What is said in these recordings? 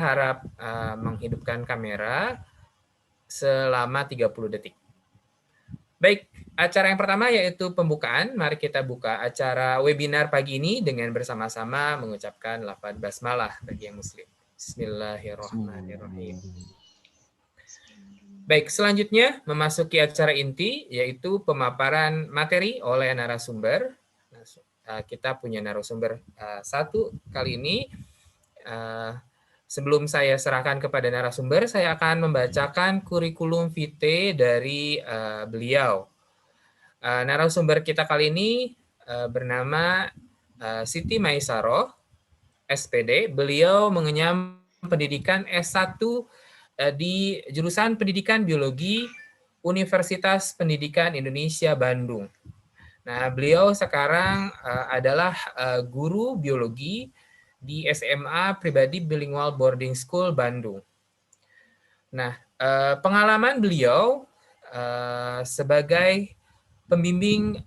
harap menghidupkan kamera selama 30 detik. Baik, acara yang pertama yaitu pembukaan. Mari kita buka acara webinar pagi ini dengan bersama-sama mengucapkan lafaz basmalah bagi yang muslim. Bismillahirrahmanirrahim. Baik, selanjutnya memasuki acara inti yaitu pemaparan materi oleh narasumber. Kita punya narasumber satu kali ini. Sebelum saya serahkan kepada narasumber, saya akan membacakan kurikulum vitae dari beliau. Narasumber kita kali ini bernama Siti Maisaroh, SPD. Beliau mengenyam pendidikan S1 di jurusan Pendidikan Biologi Universitas Pendidikan Indonesia Bandung. Nah, beliau sekarang adalah guru biologi di SMA Pribadi Bilingual Boarding School Bandung. Nah, pengalaman beliau sebagai pembimbing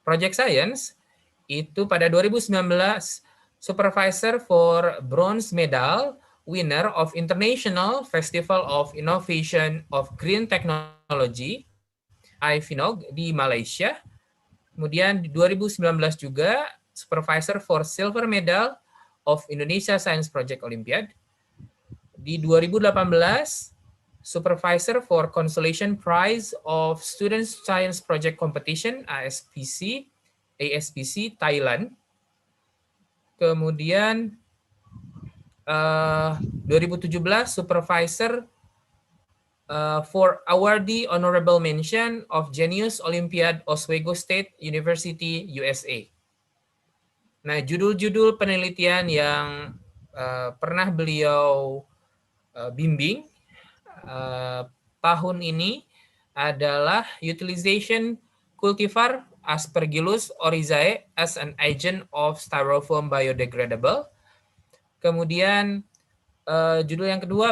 Project Science itu pada 2019 Supervisor for Bronze Medal Winner of International Festival of Innovation of Green Technology IFINOG di Malaysia. Kemudian di 2019 juga Supervisor for Silver Medal of Indonesia Science Project Olympiad. Di 2018 Supervisor for Consolation Prize of Students Science Project Competition ASPC Thailand. Kemudian 2017 Supervisor for awardee honorable mention of Genius Olympiad Oswego State University, USA. Nah, judul-judul penelitian yang pernah beliau bimbing tahun ini adalah utilization cultivar Aspergillus oryzae as an agent of styrofoam biodegradable. Kemudian judul yang kedua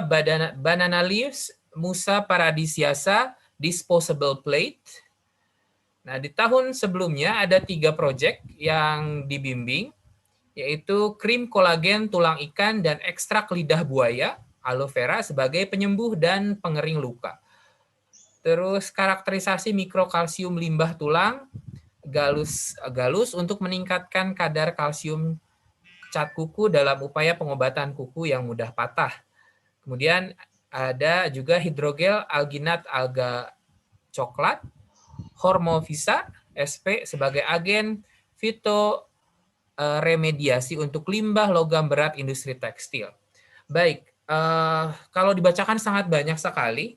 banana leaves Musa paradisiasa disposable plate. Nah, di tahun sebelumnya ada 3 proyek yang dibimbing, yaitu krim kolagen tulang ikan dan ekstrak lidah buaya aloe vera sebagai penyembuh dan pengering luka. Terus karakterisasi mikrokalsium limbah tulang galus untuk meningkatkan kadar kalsium cat kuku dalam upaya pengobatan kuku yang mudah patah. Kemudian ada juga hidrogel alginat alga coklat, Hormovisa SP sebagai agen fitoremediasi untuk limbah logam berat industri tekstil. Baik, kalau dibacakan sangat banyak sekali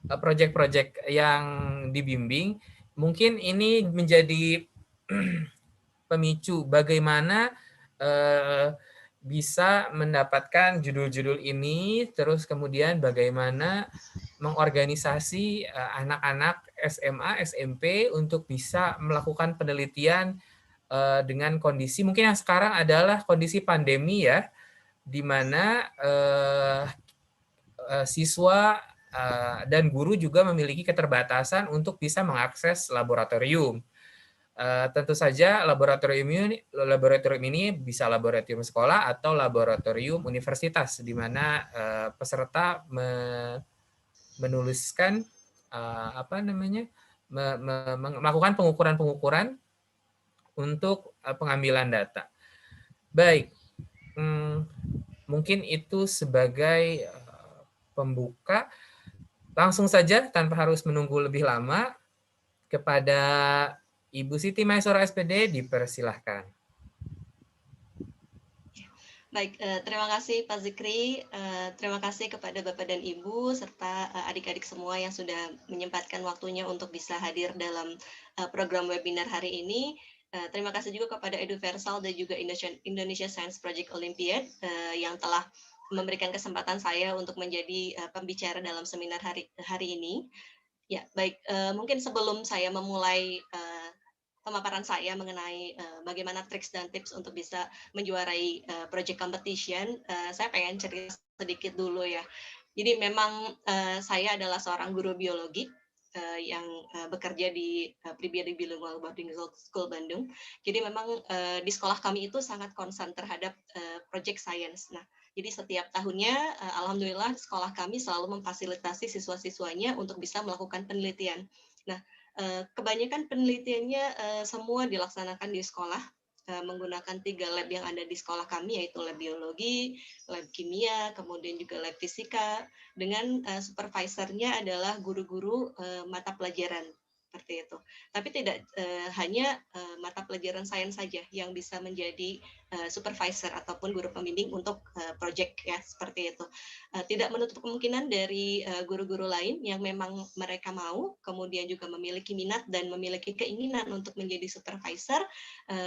proyek-proyek yang dibimbing. Mungkin ini menjadi pemicu bagaimana bisa mendapatkan judul-judul ini, terus kemudian bagaimana mengorganisasi anak-anak SMA, SMP untuk bisa melakukan penelitian dengan kondisi mungkin yang sekarang adalah kondisi pandemi ya, di mana siswa dan guru juga memiliki keterbatasan untuk bisa mengakses laboratorium. Tentu saja laboratorium ini bisa laboratorium sekolah atau laboratorium universitas, di mana peserta menuliskan melakukan pengukuran-pengukuran untuk pengambilan data. Baik, mungkin itu sebagai pembuka. Langsung saja tanpa harus menunggu lebih lama, kepada Ibu Siti Maisaroh SPD dipersilahkan. Baik, terima kasih Pak Zikri, terima kasih kepada Bapak dan Ibu serta adik-adik semua yang sudah menyempatkan waktunya untuk bisa hadir dalam program webinar hari ini. Terima kasih juga kepada Eduversal dan juga Indonesia Science Project Olympiad yang telah memberikan kesempatan saya untuk menjadi pembicara dalam seminar hari ini. Ya, baik. Mungkin sebelum saya memulai pemaparan saya mengenai bagaimana triks dan tips untuk bisa menjuarai project competition, saya pengen cerita sedikit dulu ya. Jadi memang saya adalah seorang guru biologi yang bekerja di Pribadi Bilingual Boarding School Bandung. Jadi memang di sekolah kami itu sangat concern terhadap project science. Nah, jadi setiap tahunnya, alhamdulillah sekolah kami selalu memfasilitasi siswa-siswanya untuk bisa melakukan penelitian. Nah, kebanyakan penelitiannya semua dilaksanakan di sekolah menggunakan 3 lab yang ada di sekolah kami, yaitu lab biologi, lab kimia, kemudian juga lab fisika, dengan supervisornya adalah guru-guru mata pelajaran seperti itu. Tapi tidak hanya mata pelajaran sains saja yang bisa menjadi supervisor ataupun guru pembimbing untuk project ya seperti itu. Tidak menutup kemungkinan dari guru-guru lain yang memang mereka mau, kemudian juga memiliki minat dan memiliki keinginan untuk menjadi supervisor,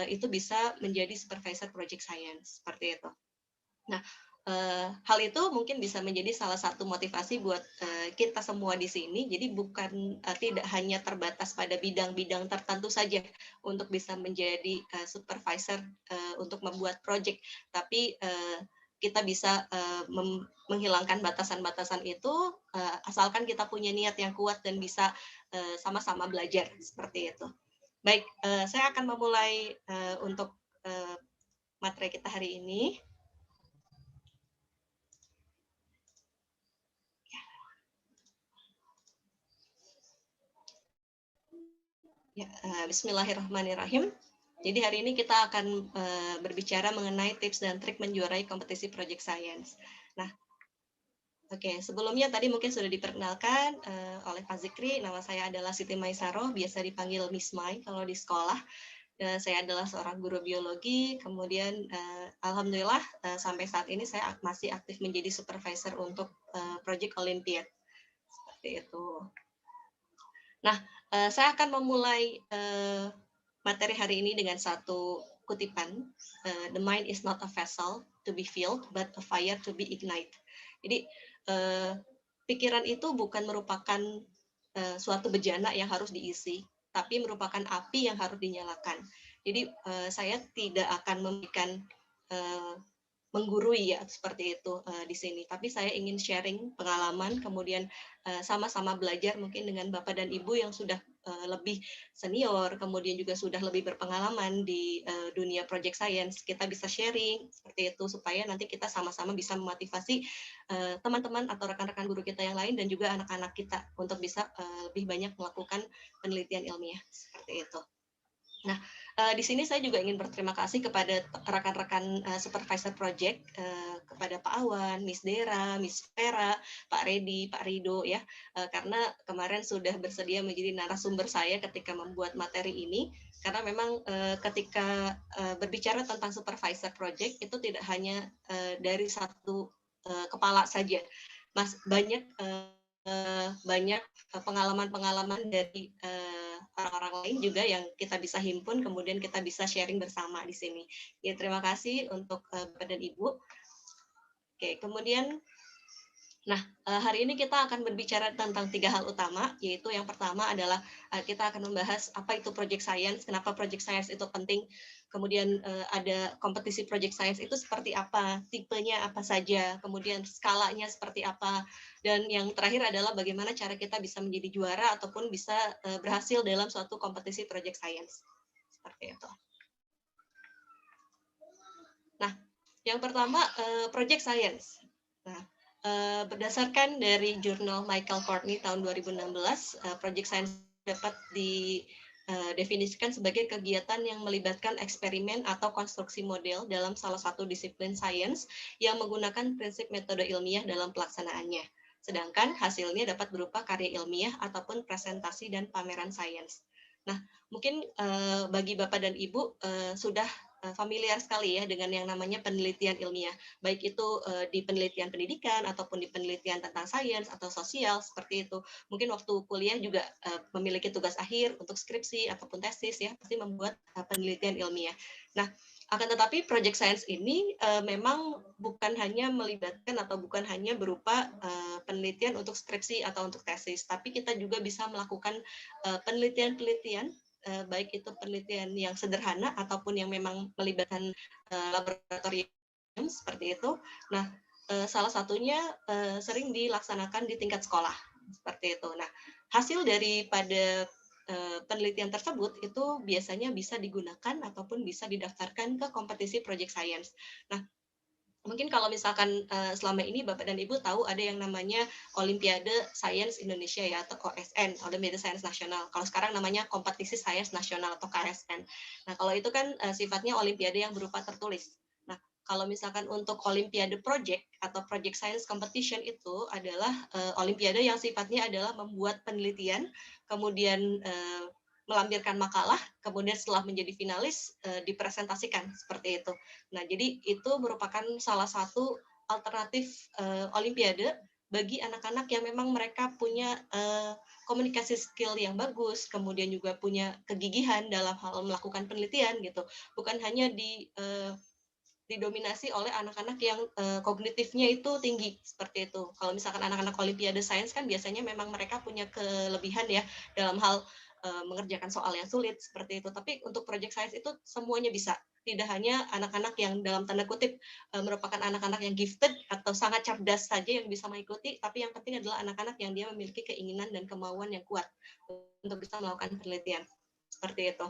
itu bisa menjadi supervisor project science seperti itu. Nah, hal itu mungkin bisa menjadi salah satu motivasi buat kita semua di sini. Jadi bukan tidak hanya terbatas pada bidang-bidang tertentu saja untuk bisa menjadi supervisor untuk membuat project, tapi kita bisa menghilangkan batasan-batasan itu asalkan kita punya niat yang kuat dan bisa sama-sama belajar seperti itu. Baik, saya akan memulai untuk materi kita hari ini. Ya, bismillahirrahmanirrahim. Jadi hari ini kita akan berbicara mengenai tips dan trik menjuarai kompetisi project science. Nah, oke, sebelumnya tadi mungkin sudah diperkenalkan oleh Pak Zikri, nama saya adalah Siti Maisaroh, biasa dipanggil Miss Mai kalau di sekolah. Saya adalah seorang guru biologi, kemudian alhamdulillah sampai saat ini saya masih aktif menjadi supervisor untuk Project Olympiad. Seperti itu. Nah, saya akan memulai materi hari ini dengan satu kutipan, the mind is not a vessel to be filled, but a fire to be ignited. Jadi, pikiran itu bukan merupakan suatu bejana yang harus diisi, tapi merupakan api yang harus dinyalakan. Jadi, saya tidak akan memberikan menggurui ya seperti itu di sini. Tapi saya ingin sharing pengalaman, kemudian sama-sama belajar mungkin dengan Bapak dan Ibu yang sudah lebih senior, kemudian juga sudah lebih berpengalaman di dunia project science. Kita bisa sharing seperti itu supaya nanti kita sama-sama bisa memotivasi teman-teman atau rekan-rekan guru kita yang lain dan juga anak-anak kita untuk bisa lebih banyak melakukan penelitian ilmiah seperti itu. Nah, di sini saya juga ingin berterima kasih kepada rekan-rekan supervisor project, kepada Pak Awan, Miss Dera, Miss Vera, Pak Redi, Pak Rido ya, karena kemarin sudah bersedia menjadi narasumber saya ketika membuat materi ini, karena memang ketika berbicara tentang supervisor project itu tidak hanya dari satu kepala saja, Mas banyak pengalaman-pengalaman dari orang-orang lain juga yang kita bisa himpun, kemudian kita bisa sharing bersama di sini. Ya, terima kasih untuk Bapak dan Ibu. Oke, kemudian, nah hari ini kita akan berbicara tentang 3 hal utama, yaitu yang pertama adalah kita akan membahas apa itu project science, kenapa project science itu penting, kemudian ada kompetisi project science itu seperti apa, tipenya apa saja, kemudian skalanya seperti apa, dan yang terakhir adalah bagaimana cara kita bisa menjadi juara ataupun bisa berhasil dalam suatu kompetisi project science. Seperti itu. Nah, yang pertama project science. Nah, berdasarkan dari jurnal Michael Courtney tahun 2016, project science dapat didefinisikan sebagai kegiatan yang melibatkan eksperimen atau konstruksi model dalam salah satu disiplin sains yang menggunakan prinsip metode ilmiah dalam pelaksanaannya. Sedangkan hasilnya dapat berupa karya ilmiah ataupun presentasi dan pameran sains. Nah, mungkin bagi Bapak dan Ibu sudah familiar sekali ya dengan yang namanya penelitian ilmiah, baik itu di penelitian pendidikan ataupun di penelitian tentang sains atau sosial seperti itu. Mungkin waktu kuliah juga memiliki tugas akhir untuk skripsi ataupun tesis ya, pasti membuat penelitian ilmiah. Nah, akan tetapi project science ini memang bukan hanya melibatkan atau bukan hanya berupa penelitian untuk skripsi atau untuk tesis, tapi kita juga bisa melakukan penelitian-penelitian baik itu penelitian yang sederhana ataupun yang memang melibatkan laboratorium seperti itu. Nah, salah satunya sering dilaksanakan di tingkat sekolah seperti itu. Nah, hasil daripada penelitian tersebut itu biasanya bisa digunakan ataupun bisa didaftarkan ke kompetisi project science. Nah, mungkin kalau misalkan selama ini Bapak dan Ibu tahu ada yang namanya Olimpiade Sains Indonesia ya, atau OSN, Olimpiade Sains Nasional. Kalau sekarang namanya Kompetisi Sains Nasional atau KSN. Nah, kalau itu kan sifatnya olimpiade yang berupa tertulis. Nah, kalau misalkan untuk Olimpiade Project atau Project Science Competition itu adalah olimpiade yang sifatnya adalah membuat penelitian, kemudian melampirkan makalah, kemudian setelah menjadi finalis dipresentasikan seperti itu. Nah, jadi itu merupakan salah satu alternatif olimpiade bagi anak-anak yang memang mereka punya komunikasi skill yang bagus, kemudian juga punya kegigihan dalam hal melakukan penelitian gitu. Bukan hanya didominasi oleh anak-anak yang kognitifnya itu tinggi seperti itu. Kalau misalkan anak-anak Olimpiade Sains kan biasanya memang mereka punya kelebihan ya dalam hal mengerjakan soal yang sulit seperti itu. Tapi untuk project science itu semuanya bisa. Tidak hanya anak-anak yang dalam tanda kutip merupakan anak-anak yang gifted atau sangat cerdas saja yang bisa mengikuti, tapi yang penting adalah anak-anak yang dia memiliki keinginan dan kemauan yang kuat untuk bisa melakukan penelitian. Seperti itu.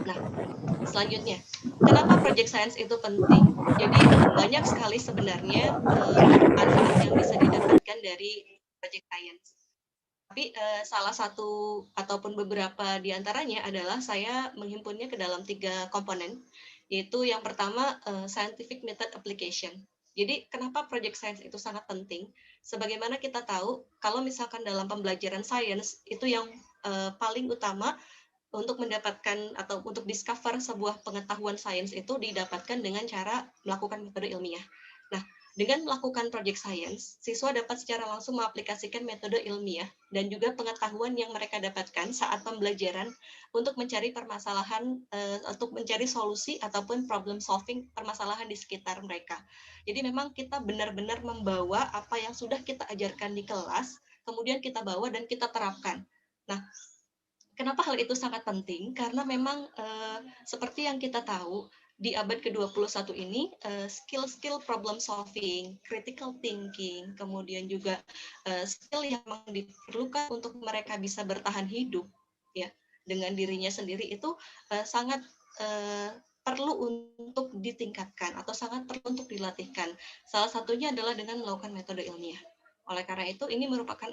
Nah, selanjutnya, kenapa project science itu penting? Jadi banyak sekali sebenarnya manfaat yang bisa didapatkan dari project science. Tapi salah satu ataupun beberapa diantaranya adalah saya menghimpunnya ke dalam 3 komponen, yaitu yang pertama scientific method application. Jadi kenapa project science itu sangat penting? Sebagaimana kita tahu, kalau misalkan dalam pembelajaran sains itu yang paling utama untuk mendapatkan atau untuk discover sebuah pengetahuan sains itu didapatkan dengan cara melakukan metode ilmiah. Nah, dengan melakukan project science, siswa dapat secara langsung mengaplikasikan metode ilmiah dan juga pengetahuan yang mereka dapatkan saat pembelajaran untuk mencari permasalahan, untuk mencari solusi ataupun problem solving permasalahan di sekitar mereka. Jadi memang kita benar-benar membawa apa yang sudah kita ajarkan di kelas, kemudian kita bawa dan kita terapkan. Nah, kenapa hal itu sangat penting? Karena memang seperti yang kita tahu, di abad ke-21 ini, skill-skill problem solving, critical thinking, kemudian juga skill yang diperlukan untuk mereka bisa bertahan hidup ya dengan dirinya sendiri itu sangat perlu untuk ditingkatkan atau sangat perlu untuk dilatihkan. Salah satunya adalah dengan melakukan metode ilmiah. Oleh karena itu, ini merupakan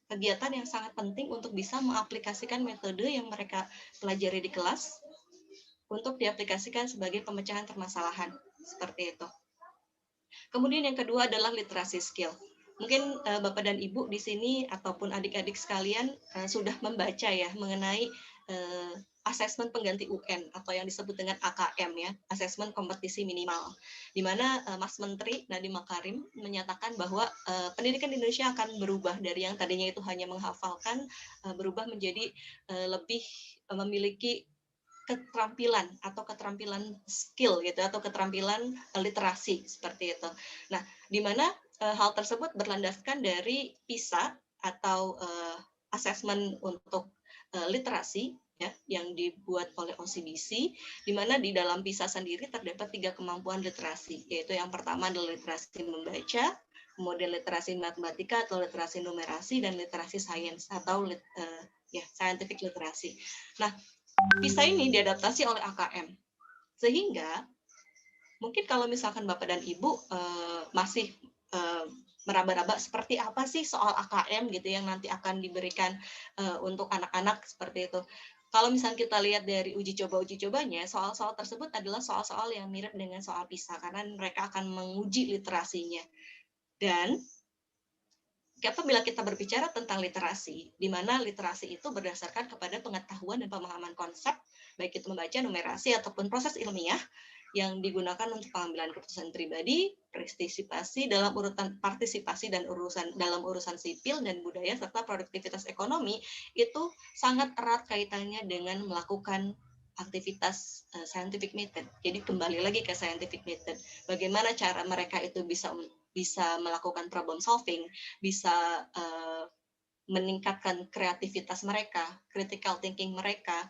kegiatan yang sangat penting untuk bisa mengaplikasikan metode yang mereka pelajari di kelas untuk diaplikasikan sebagai pemecahan permasalahan seperti itu. Kemudian yang kedua adalah literasi skill. Mungkin Bapak dan Ibu di sini ataupun adik-adik sekalian sudah membaca ya mengenai asesmen pengganti UN atau yang disebut dengan AKM ya, asesmen kompetisi minimal, di mana Mas Menteri Nadiem Makarim menyatakan bahwa pendidikan di Indonesia akan berubah dari yang tadinya itu hanya menghafalkan, berubah menjadi lebih memiliki keterampilan atau keterampilan skill gitu atau keterampilan literasi seperti itu. Nah, di mana hal tersebut berlandaskan dari PISA atau asesmen untuk literasi ya yang dibuat oleh OCBC, di mana di dalam PISA sendiri terdapat 3 kemampuan literasi, yaitu yang pertama adalah literasi membaca, kemudian literasi matematika atau literasi numerasi, dan literasi sains atau scientific literasi. Nah, PISA ini diadaptasi oleh AKM, sehingga mungkin kalau misalkan Bapak dan Ibu masih meraba-raba seperti apa sih soal AKM gitu yang nanti akan diberikan untuk anak-anak seperti itu. Kalau misalnya kita lihat dari uji cobanya, soal-soal tersebut adalah soal-soal yang mirip dengan soal PISA karena mereka akan menguji literasinya. Dan apabila kita berbicara tentang literasi, di mana literasi itu berdasarkan kepada pengetahuan dan pemahaman konsep, baik itu membaca, numerasi, ataupun proses ilmiah yang digugakan untuk pengambilan keputusan pribadi, partisipasi dalam partisipasi dan dalam urusan sipil dan budaya serta produktivitas ekonomi itu sangat erat kaitannya dengan melakukan aktivitas scientific method. Jadi kembali lagi ke scientific method. Bagaimana cara mereka itu bisa melakukan problem solving, bisa meningkatkan kreativitas mereka, critical thinking mereka.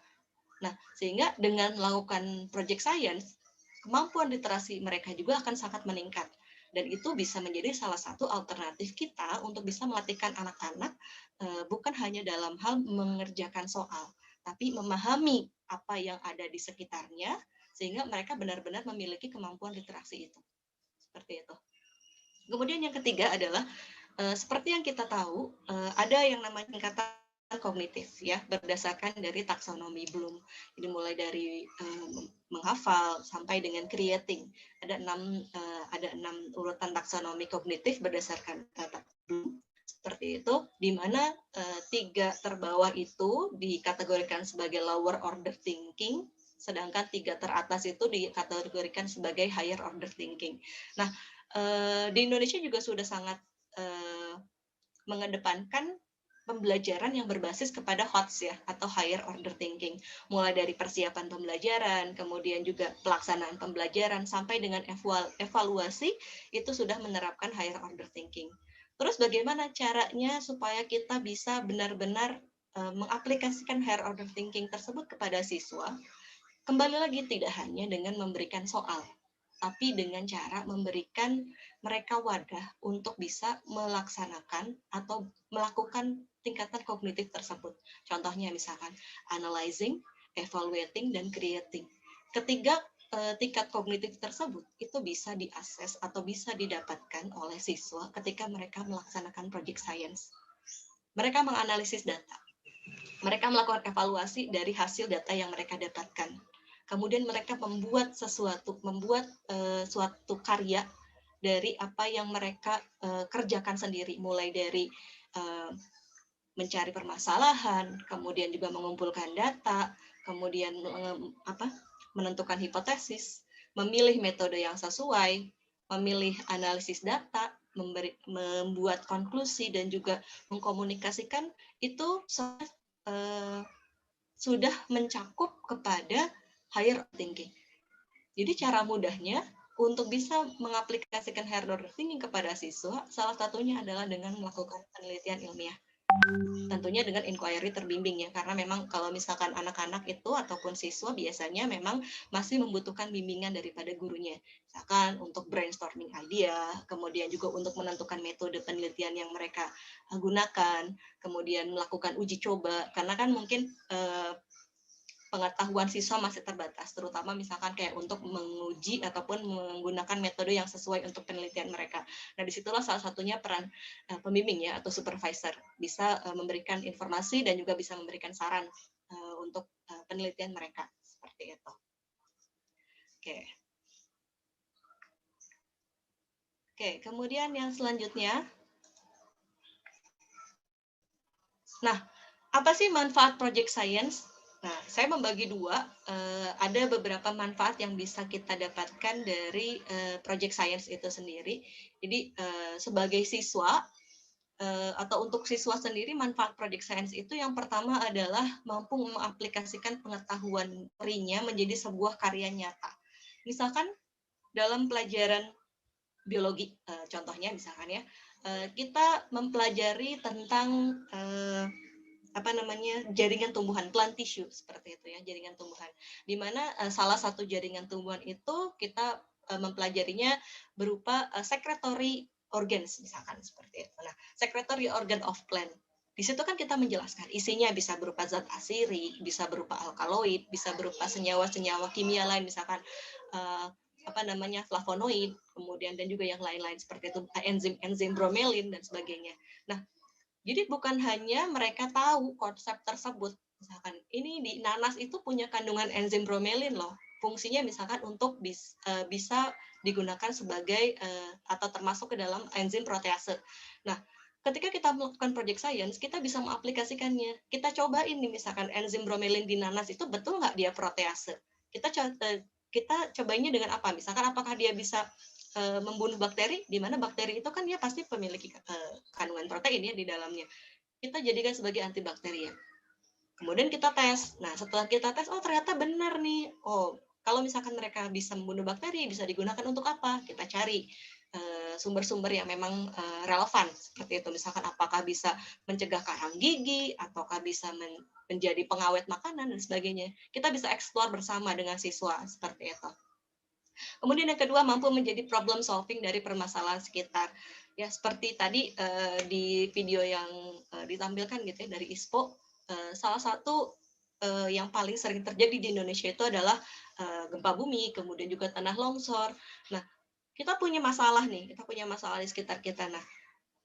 Nah, sehingga dengan melakukan project science, kemampuan literasi mereka juga akan sangat meningkat. Dan itu bisa menjadi salah satu alternatif kita untuk bisa melatihkan anak-anak bukan hanya dalam hal mengerjakan soal, tapi memahami apa yang ada di sekitarnya, sehingga mereka benar-benar memiliki kemampuan literasi itu. Seperti itu. Kemudian yang ketiga adalah, seperti yang kita tahu, ada yang namanya tingkatan kognitif ya, berdasarkan dari taksonomi Bloom. Jadi mulai dari menghafal sampai dengan creating. Ada 6 urutan taksonomi kognitif berdasarkan Bloom. Seperti itu, di mana 3 terbawah itu dikategorikan sebagai lower order thinking, sedangkan 3 teratas itu dikategorikan sebagai higher order thinking. Nah, di Indonesia juga sudah sangat mengedepankan pembelajaran yang berbasis kepada HOTS ya, atau higher order thinking. Mulai dari persiapan pembelajaran, kemudian juga pelaksanaan pembelajaran, sampai dengan evaluasi, itu sudah menerapkan higher order thinking. Terus bagaimana caranya supaya kita bisa benar-benar mengaplikasikan higher order thinking tersebut kepada siswa? Kembali lagi, tidak hanya dengan memberikan soal, tapi dengan cara memberikan mereka wadah untuk bisa melaksanakan atau melakukan tingkatan kognitif tersebut. Contohnya misalkan analyzing, evaluating, dan creating. Ketiga tingkat kognitif tersebut itu bisa diakses atau bisa didapatkan oleh siswa ketika mereka melaksanakan project science. Mereka menganalisis data. Mereka melakukan evaluasi dari hasil data yang mereka dapatkan. Kemudian mereka membuat suatu karya dari apa yang mereka kerjakan sendiri, mulai dari mencari permasalahan, kemudian juga mengumpulkan data, kemudian menentukan hipotesis, memilih metode yang sesuai, memilih analisis data, membuat konklusi, dan juga mengkomunikasikan itu sudah mencakup kepada higher thinking. Jadi cara mudahnya untuk bisa mengaplikasikan higher order thinking kepada siswa, salah satunya adalah dengan melakukan penelitian ilmiah. Tentunya dengan inquiry terbimbing ya, karena memang kalau misalkan anak-anak itu ataupun siswa biasanya memang masih membutuhkan bimbingan daripada gurunya. Misalkan untuk brainstorming idea, kemudian juga untuk menentukan metode penelitian yang mereka gunakan, kemudian melakukan uji coba, karena kan mungkin pengetahuan siswa masih terbatas, terutama misalkan kayak untuk menguji ataupun menggunakan metode yang sesuai untuk penelitian mereka. Nah, disitulah salah satunya peran pembimbing ya, atau supervisor, bisa memberikan informasi dan juga bisa memberikan saran untuk penelitian mereka, seperti itu. Oke, kemudian yang selanjutnya, nah, apa sih manfaat project science? Nah, saya membagi dua, ada beberapa manfaat yang bisa kita dapatkan dari project science itu sendiri. Jadi, sebagai siswa, atau untuk siswa sendiri, manfaat project science itu yang pertama adalah mampu mengaplikasikan pengetahuan teorinya menjadi sebuah karya nyata. Misalkan dalam pelajaran biologi, contohnya misalkan ya, kita mempelajari tentang jaringan tumbuhan, plant tissue, seperti itu ya, jaringan tumbuhan, di mana salah satu jaringan tumbuhan itu kita mempelajarinya berupa secretory organs, misalkan seperti itu. Nah, secretory organ of plant, di situ kan kita menjelaskan isinya bisa berupa zat asiri, bisa berupa alkaloid, bisa berupa senyawa-senyawa kimia lain, misalkan flavonoid, kemudian dan juga yang lain-lain seperti itu, enzim bromelin dan sebagainya. Nah, jadi bukan hanya mereka tahu konsep tersebut, misalkan ini di nanas itu punya kandungan enzim bromelin loh, fungsinya misalkan untuk bisa digunakan sebagai atau termasuk ke dalam enzim protease. Nah, ketika kita melakukan project science, kita bisa mengaplikasikannya. Kita cobain nih, misalkan enzim bromelin di nanas itu betul nggak dia protease? Kita cobainnya dengan apa? Misalkan apakah dia bisa membunuh bakteri, di mana bakteri itu kan dia pasti memiliki kandungan protein ya di dalamnya. Kita jadikan sebagai antibakterian. Kemudian kita tes. Nah, setelah kita tes, oh ternyata benar nih. Oh, kalau misalkan mereka bisa membunuh bakteri, bisa digunakan untuk apa? Kita cari sumber-sumber yang memang relevan, seperti itu. Misalkan apakah bisa mencegah karang gigi, ataukah bisa menjadi pengawet makanan, dan sebagainya. Kita bisa eksplor bersama dengan siswa, seperti itu. Kemudian yang kedua, mampu menjadi problem solving dari permasalahan sekitar. Ya, seperti tadi di video yang ditampilkan gitu ya dari ISPO, salah satu yang paling sering terjadi di Indonesia itu adalah gempa bumi, kemudian juga tanah longsor. Nah, kita punya masalah nih, kita punya masalah di sekitar kita. Nah,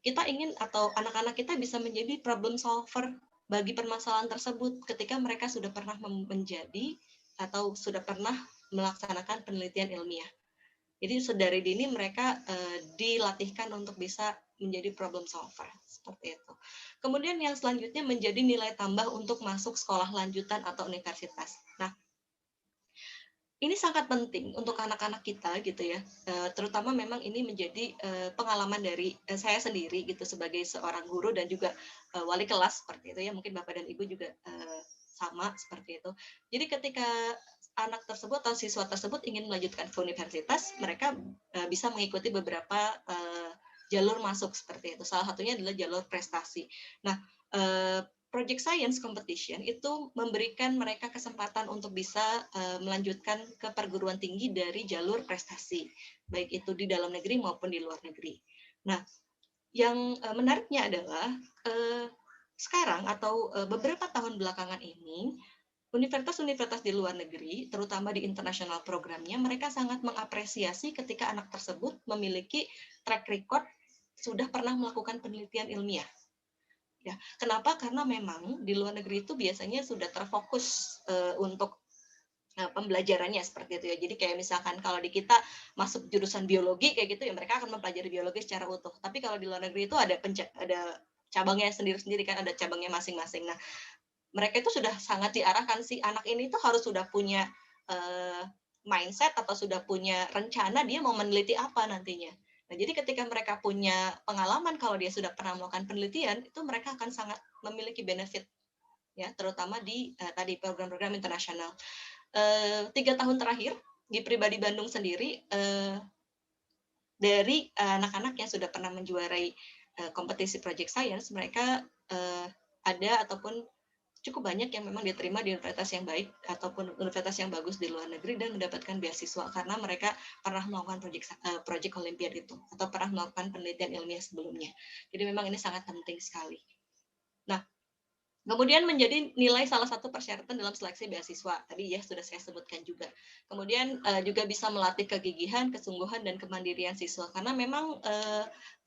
kita ingin atau anak-anak kita bisa menjadi problem solver bagi permasalahan tersebut ketika mereka sudah pernah menjadi atau sudah pernah melaksanakan penelitian ilmiah. Jadi sedari dini mereka dilatihkan untuk bisa menjadi problem solver seperti itu. Kemudian yang selanjutnya menjadi nilai tambah untuk masuk sekolah lanjutan atau universitas. Nah, ini sangat penting untuk anak-anak kita gitu ya, terutama memang ini menjadi pengalaman dari saya sendiri gitu sebagai seorang guru dan juga wali kelas seperti itu ya, mungkin Bapak dan Ibu juga sama seperti itu. Jadi ketika anak tersebut atau siswa tersebut ingin melanjutkan ke universitas, mereka bisa mengikuti beberapa jalur masuk seperti itu. Salah satunya adalah jalur prestasi. Nah, Project Science Competition itu memberikan mereka kesempatan untuk bisa melanjutkan ke perguruan tinggi dari jalur prestasi, baik itu di dalam negeri maupun di luar negeri. Nah, yang menariknya adalah sekarang atau beberapa tahun belakangan ini, universitas-universitas di luar negeri, terutama di international programnya, mereka sangat mengapresiasi ketika anak tersebut memiliki track record sudah pernah melakukan penelitian ilmiah. Ya, kenapa? Karena memang di luar negeri itu biasanya sudah terfokus untuk pembelajarannya seperti itu ya. Jadi kayak misalkan kalau di kita masuk jurusan biologi kayak gitu ya mereka akan mempelajari biologi secara utuh. Tapi kalau di luar negeri itu ada cabangnya sendiri-sendiri kan, ada cabangnya masing-masing. Nah, mereka itu sudah sangat diarahkan si anak ini tuh harus sudah punya mindset atau sudah punya rencana dia mau meneliti apa nantinya. Nah, jadi ketika mereka punya pengalaman kalau dia sudah pernah melakukan penelitian, itu mereka akan sangat memiliki benefit ya, terutama di tadi program-program internasional. 3 tahun terakhir di Pribadi Bandung sendiri dari anak-anak yang sudah pernah menjuarai kompetisi Project Science, mereka ada ataupun cukup banyak yang memang diterima di universitas yang baik ataupun universitas yang bagus di luar negeri dan mendapatkan beasiswa karena mereka pernah melakukan project Olimpiad itu atau pernah melakukan penelitian ilmiah sebelumnya. Jadi memang ini sangat penting sekali. Nah, kemudian menjadi nilai salah satu persyaratan dalam seleksi beasiswa. Tadi ya sudah saya sebutkan juga. Kemudian juga bisa melatih kegigihan, kesungguhan, dan kemandirian siswa. Karena memang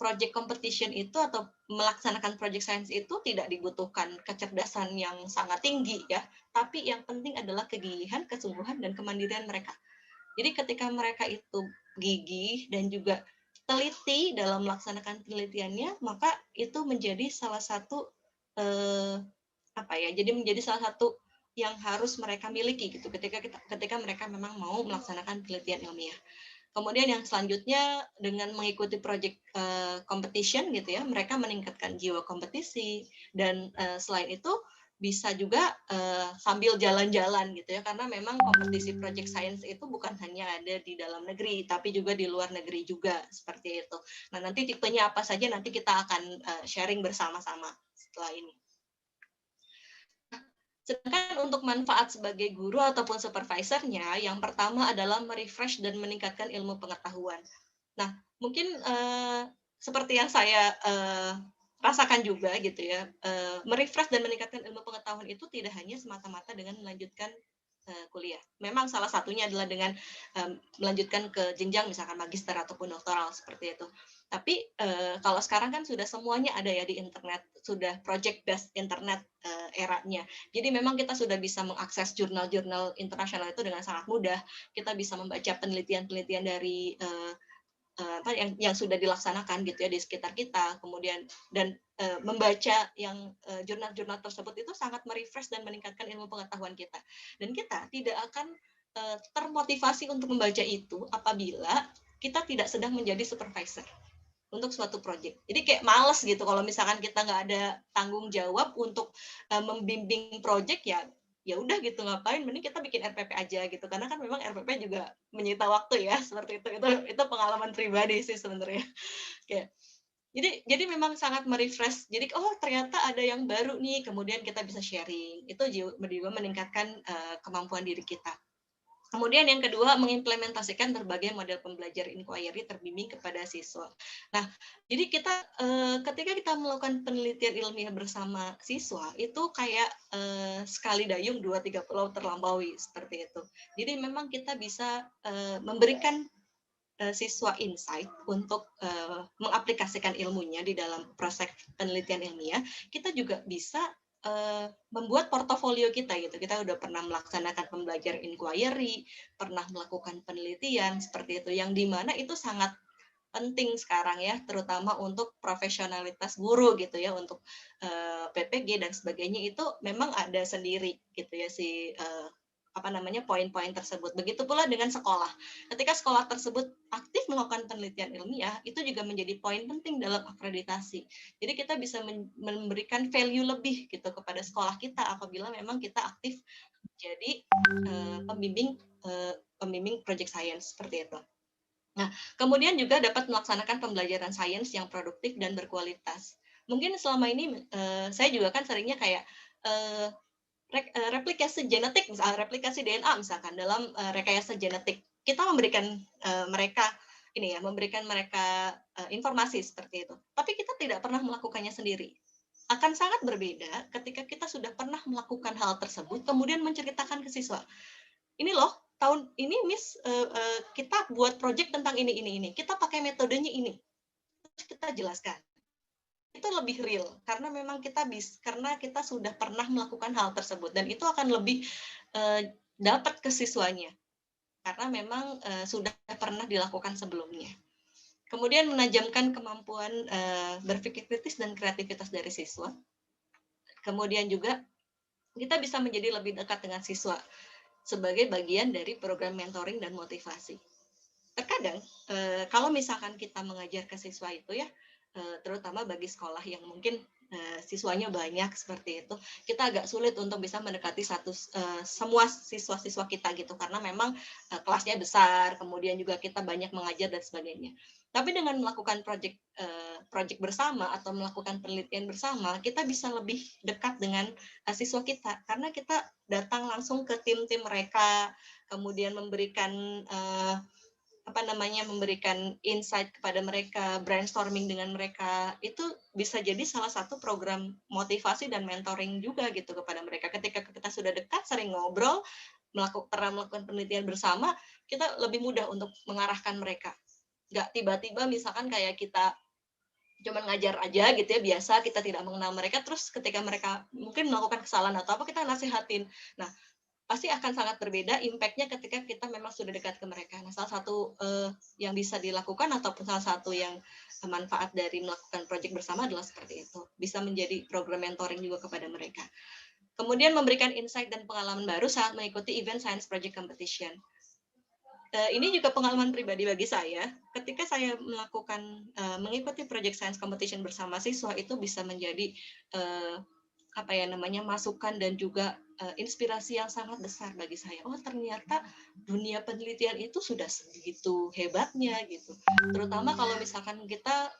project competition itu atau melaksanakan project science itu tidak dibutuhkan kecerdasan yang sangat tinggi ya. Tapi yang penting adalah kegigihan, kesungguhan, dan kemandirian mereka. Jadi ketika mereka itu gigih dan juga teliti dalam melaksanakan penelitiannya, maka itu menjadi salah satu jadi menjadi salah satu yang harus mereka miliki gitu ketika mereka memang mau melaksanakan penelitian ilmiah. Kemudian yang selanjutnya dengan mengikuti project competition gitu ya, mereka meningkatkan jiwa kompetisi dan selain itu bisa juga sambil jalan-jalan gitu ya, karena memang kompetisi project science itu bukan hanya ada di dalam negeri tapi juga di luar negeri juga seperti itu. Nah, nanti tipenya apa saja nanti kita akan sharing bersama-sama setelah ini. Sedangkan untuk manfaat sebagai guru ataupun supervisornya, yang pertama adalah merefresh dan meningkatkan ilmu pengetahuan. Nah, mungkin seperti yang saya rasakan juga gitu ya, merefresh dan meningkatkan ilmu pengetahuan itu tidak hanya semata-mata dengan melanjutkan kuliah. Memang salah satunya adalah dengan melanjutkan ke jenjang misalkan magister ataupun doktoral seperti itu. Tapi kalau sekarang kan sudah semuanya ada ya di internet, sudah project based internet eranya. Jadi memang kita sudah bisa mengakses jurnal-jurnal internasional itu dengan sangat mudah. Kita bisa membaca penelitian-penelitian dari yang sudah dilaksanakan gitu ya di sekitar kita, kemudian dan membaca yang jurnal-jurnal tersebut itu sangat merefresh dan meningkatkan ilmu pengetahuan kita. Dan kita tidak akan termotivasi untuk membaca itu apabila kita tidak sedang menjadi supervisor untuk suatu project. Jadi kayak males gitu kalau misalkan kita nggak ada tanggung jawab untuk membimbing project ya udah gitu, ngapain, mending kita bikin RPP aja gitu, karena kan memang RPP juga menyita waktu ya seperti itu pengalaman pribadi sih sebenarnya. Kayak jadi memang sangat merefresh. Jadi ternyata ada yang baru nih, kemudian kita bisa sharing. Itu juga meningkatkan kemampuan diri kita. Kemudian yang kedua, mengimplementasikan berbagai model pembelajar inquiry terbimbing kepada siswa. Nah, jadi kita ketika kita melakukan penelitian ilmiah bersama siswa, itu kayak sekali dayung 2-3 pulau terlampaui, seperti itu. Jadi memang kita bisa memberikan siswa insight untuk mengaplikasikan ilmunya di dalam proses penelitian ilmiah. Kita juga bisa membuat portofolio kita gitu. Kita udah pernah melaksanakan pembelajaran inquiry, pernah melakukan penelitian seperti itu, yang dimana itu sangat penting sekarang ya, terutama untuk profesionalitas guru gitu ya, untuk PPG dan sebagainya itu memang ada sendiri gitu ya si poin-poin tersebut. Begitu pula dengan sekolah. Ketika sekolah tersebut aktif melakukan penelitian ilmiah, itu juga menjadi poin penting dalam akreditasi. Jadi kita bisa memberikan value lebih gitu kepada sekolah kita apabila memang kita aktif menjadi pembimbing project science seperti itu. Nah, kemudian juga dapat melaksanakan pembelajaran sains yang produktif dan berkualitas. Mungkin selama ini saya juga kan seringnya kayak replikasi genetik, misalnya replikasi DNA misalkan dalam rekayasa genetik. Kita memberikan mereka memberikan mereka informasi seperti itu. Tapi kita tidak pernah melakukannya sendiri. Akan sangat berbeda ketika kita sudah pernah melakukan hal tersebut, kemudian menceritakan ke siswa. Ini loh, tahun ini Miss kita buat project tentang ini. Kita pakai metodenya ini. Terus kita jelaskan. Itu lebih real karena memang karena kita sudah pernah melakukan hal tersebut dan itu akan lebih dapat ke siswanya karena memang sudah pernah dilakukan sebelumnya. Kemudian menajamkan kemampuan berpikir kritis dan kreativitas dari siswa. Kemudian juga kita bisa menjadi lebih dekat dengan siswa sebagai bagian dari program mentoring dan motivasi. Terkadang kalau misalkan kita mengajar ke siswa itu ya, terutama bagi sekolah yang mungkin siswanya banyak seperti itu, kita agak sulit untuk bisa mendekati semua siswa-siswa kita gitu karena memang kelasnya besar, kemudian juga kita banyak mengajar dan sebagainya. Tapi dengan melakukan project bersama atau melakukan penelitian bersama, kita bisa lebih dekat dengan siswa kita karena kita datang langsung ke tim-tim mereka, kemudian memberikan memberikan insight kepada mereka, brainstorming dengan mereka, itu bisa jadi salah satu program motivasi dan mentoring juga gitu kepada mereka. Ketika kita sudah dekat, sering ngobrol, pernah melakukan penelitian bersama, kita lebih mudah untuk mengarahkan mereka. Nggak tiba-tiba misalkan kayak kita cuma ngajar aja gitu ya, biasa kita tidak mengenal mereka, terus ketika mereka mungkin melakukan kesalahan atau apa, kita nasihatin. Nah, pasti akan sangat berbeda impact-nya ketika kita memang sudah dekat ke mereka. Nah, salah satu yang bisa dilakukan ataupun salah satu yang manfaat dari melakukan project bersama adalah seperti itu. Bisa menjadi program mentoring juga kepada mereka. Kemudian memberikan insight dan pengalaman baru saat mengikuti event science project competition. Ini juga pengalaman pribadi bagi saya. Ketika saya mengikuti project science competition bersama siswa, itu bisa menjadi masukan dan juga inspirasi yang sangat besar bagi saya. Oh, ternyata dunia penelitian itu sudah segitu hebatnya gitu. Terutama kalau misalkan kita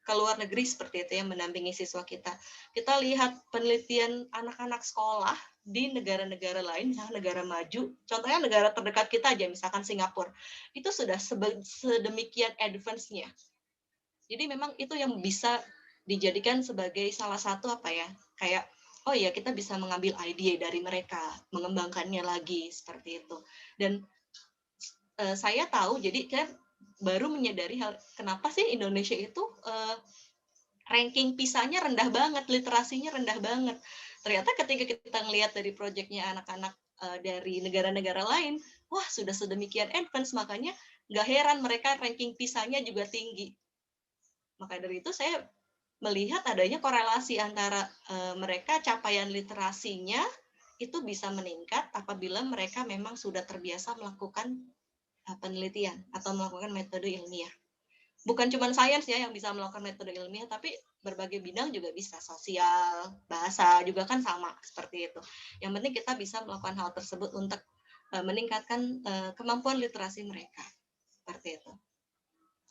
ke luar negeri seperti itu yang mendampingi siswa kita. Kita lihat penelitian anak-anak sekolah di negara-negara lain, misalnya negara maju, contohnya negara terdekat kita aja, misalkan Singapura, itu sudah sedemikian advance-nya. Jadi memang itu yang bisa dijadikan sebagai salah satu kayak oh ya kita bisa mengambil ide dari mereka, mengembangkannya lagi seperti itu. Dan saya tahu, jadi saya baru menyadari kenapa sih Indonesia itu ranking PISA-nya rendah banget, literasinya rendah banget. Ternyata ketika kita ngelihat dari proyeknya anak-anak dari negara-negara lain, wah sudah sedemikian advance, makanya nggak heran mereka ranking PISA-nya juga tinggi. Maka dari itu saya melihat adanya korelasi antara mereka capaian literasinya itu bisa meningkat apabila mereka memang sudah terbiasa melakukan penelitian atau melakukan metode ilmiah. Bukan cuma sains ya yang bisa melakukan metode ilmiah, tapi berbagai bidang juga bisa, sosial, bahasa juga kan sama seperti itu. Yang penting kita bisa melakukan hal tersebut untuk meningkatkan kemampuan literasi mereka, seperti itu.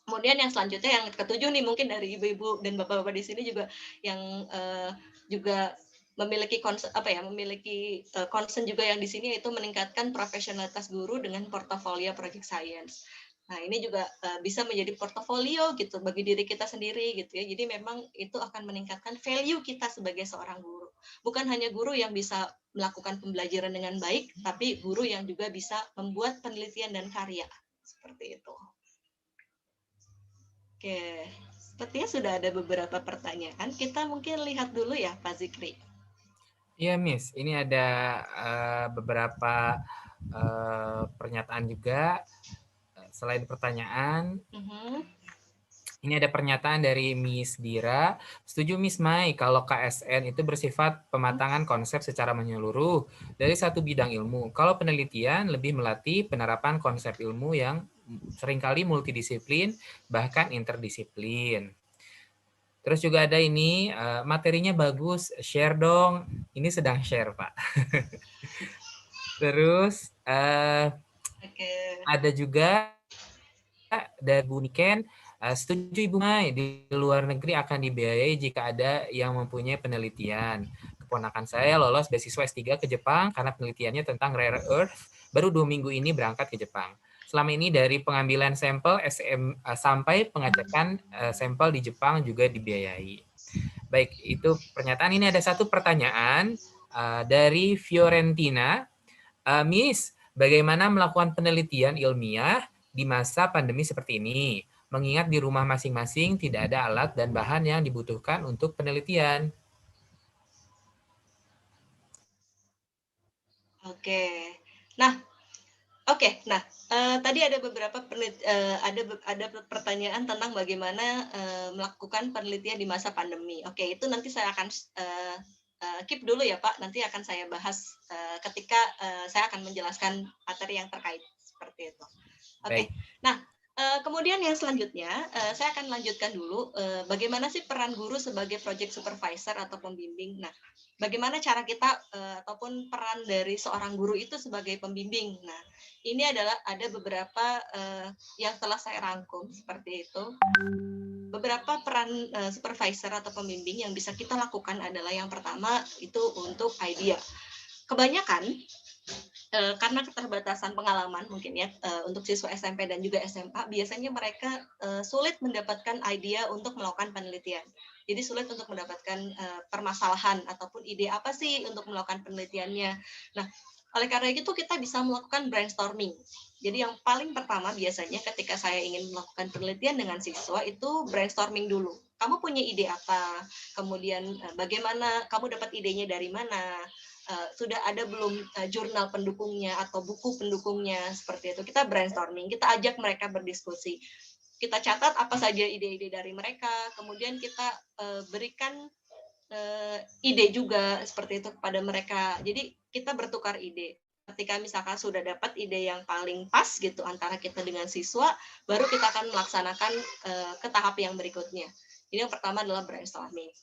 Kemudian yang selanjutnya yang ketujuh nih, mungkin dari ibu-ibu dan bapak-bapak di sini juga yang juga memiliki concern juga yang di sini, yaitu meningkatkan profesionalitas guru dengan portofolio project science. Nah, ini juga bisa menjadi portofolio gitu bagi diri kita sendiri gitu ya. Jadi memang itu akan meningkatkan value kita sebagai seorang guru. Bukan hanya guru yang bisa melakukan pembelajaran dengan baik, tapi guru yang juga bisa membuat penelitian dan karya. Seperti itu. Oke, sepertinya sudah ada beberapa pertanyaan. Kita mungkin lihat dulu ya, Pak Zikri. Iya, Miss. Ini ada beberapa pernyataan juga. Selain pertanyaan, ini ada pernyataan dari Miss Dira. Setuju Miss Mai kalau KSN itu bersifat pematangan konsep secara menyeluruh dari satu bidang ilmu. Kalau penelitian lebih melatih penerapan konsep ilmu yang seringkali multidisiplin, bahkan interdisiplin. Terus juga ada ini, materinya bagus, share dong. Ini sedang share, Pak. Terus ada juga dari Bu Niken, setuju Ibu Mai, di luar negeri akan dibiayai jika ada yang mempunyai penelitian. Keponakan saya lolos beasiswa S3 ke Jepang karena penelitiannya tentang rare earth, baru 2 minggu ini berangkat ke Jepang. Selama ini dari pengambilan sampel sampai pengecekan sampel di Jepang juga dibiayai. Baik, itu pernyataan. Ini ada satu pertanyaan dari Fiorentina. Miss, bagaimana melakukan penelitian ilmiah di masa pandemi seperti ini? Mengingat di rumah masing-masing tidak ada alat dan bahan yang dibutuhkan untuk penelitian. Oke. Nah, tadi ada beberapa ada pertanyaan tentang bagaimana melakukan penelitian di masa pandemi. Oke, itu nanti saya akan keep dulu ya Pak. Nanti akan saya bahas ketika saya akan menjelaskan materi yang terkait seperti itu. Oke. Nah, kemudian yang selanjutnya saya akan lanjutkan dulu bagaimana sih peran guru sebagai project supervisor atau pembimbing. Nah, bagaimana cara kita ataupun peran dari seorang guru itu sebagai pembimbing. Nah, ini adalah ada beberapa yang telah saya rangkum seperti itu. Beberapa peran supervisor atau pembimbing yang bisa kita lakukan adalah yang pertama itu untuk idea. Kebanyakan karena keterbatasan pengalaman mungkin ya untuk siswa SMP dan juga SMA biasanya mereka sulit mendapatkan ide untuk melakukan penelitian. Jadi sulit untuk mendapatkan permasalahan ataupun ide apa sih untuk melakukan penelitiannya. Nah, oleh karena itu kita bisa melakukan brainstorming. Jadi yang paling pertama biasanya ketika saya ingin melakukan penelitian dengan siswa itu brainstorming dulu. Kamu punya ide apa? Kemudian bagaimana kamu dapat idenya dari mana? Sudah ada belum jurnal pendukungnya atau buku pendukungnya seperti itu. Kita brainstorming, kita ajak mereka berdiskusi. Kita catat apa saja ide-ide dari mereka, kemudian kita berikan ide juga seperti itu kepada mereka. Jadi kita bertukar ide. Ketika misalkan sudah dapat ide yang paling pas gitu antara kita dengan siswa, baru kita akan melaksanakan ke tahap yang berikutnya. Ini yang pertama adalah brainstorming.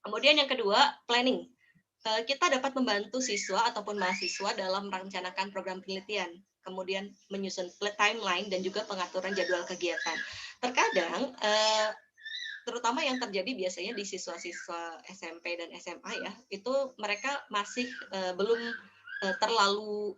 Kemudian yang kedua, planning. Kita dapat membantu siswa ataupun mahasiswa dalam merencanakan program penelitian, kemudian menyusun timeline dan juga pengaturan jadwal kegiatan. Terkadang, terutama yang terjadi biasanya di siswa-siswa SMP dan SMA ya, itu mereka masih belum terlalu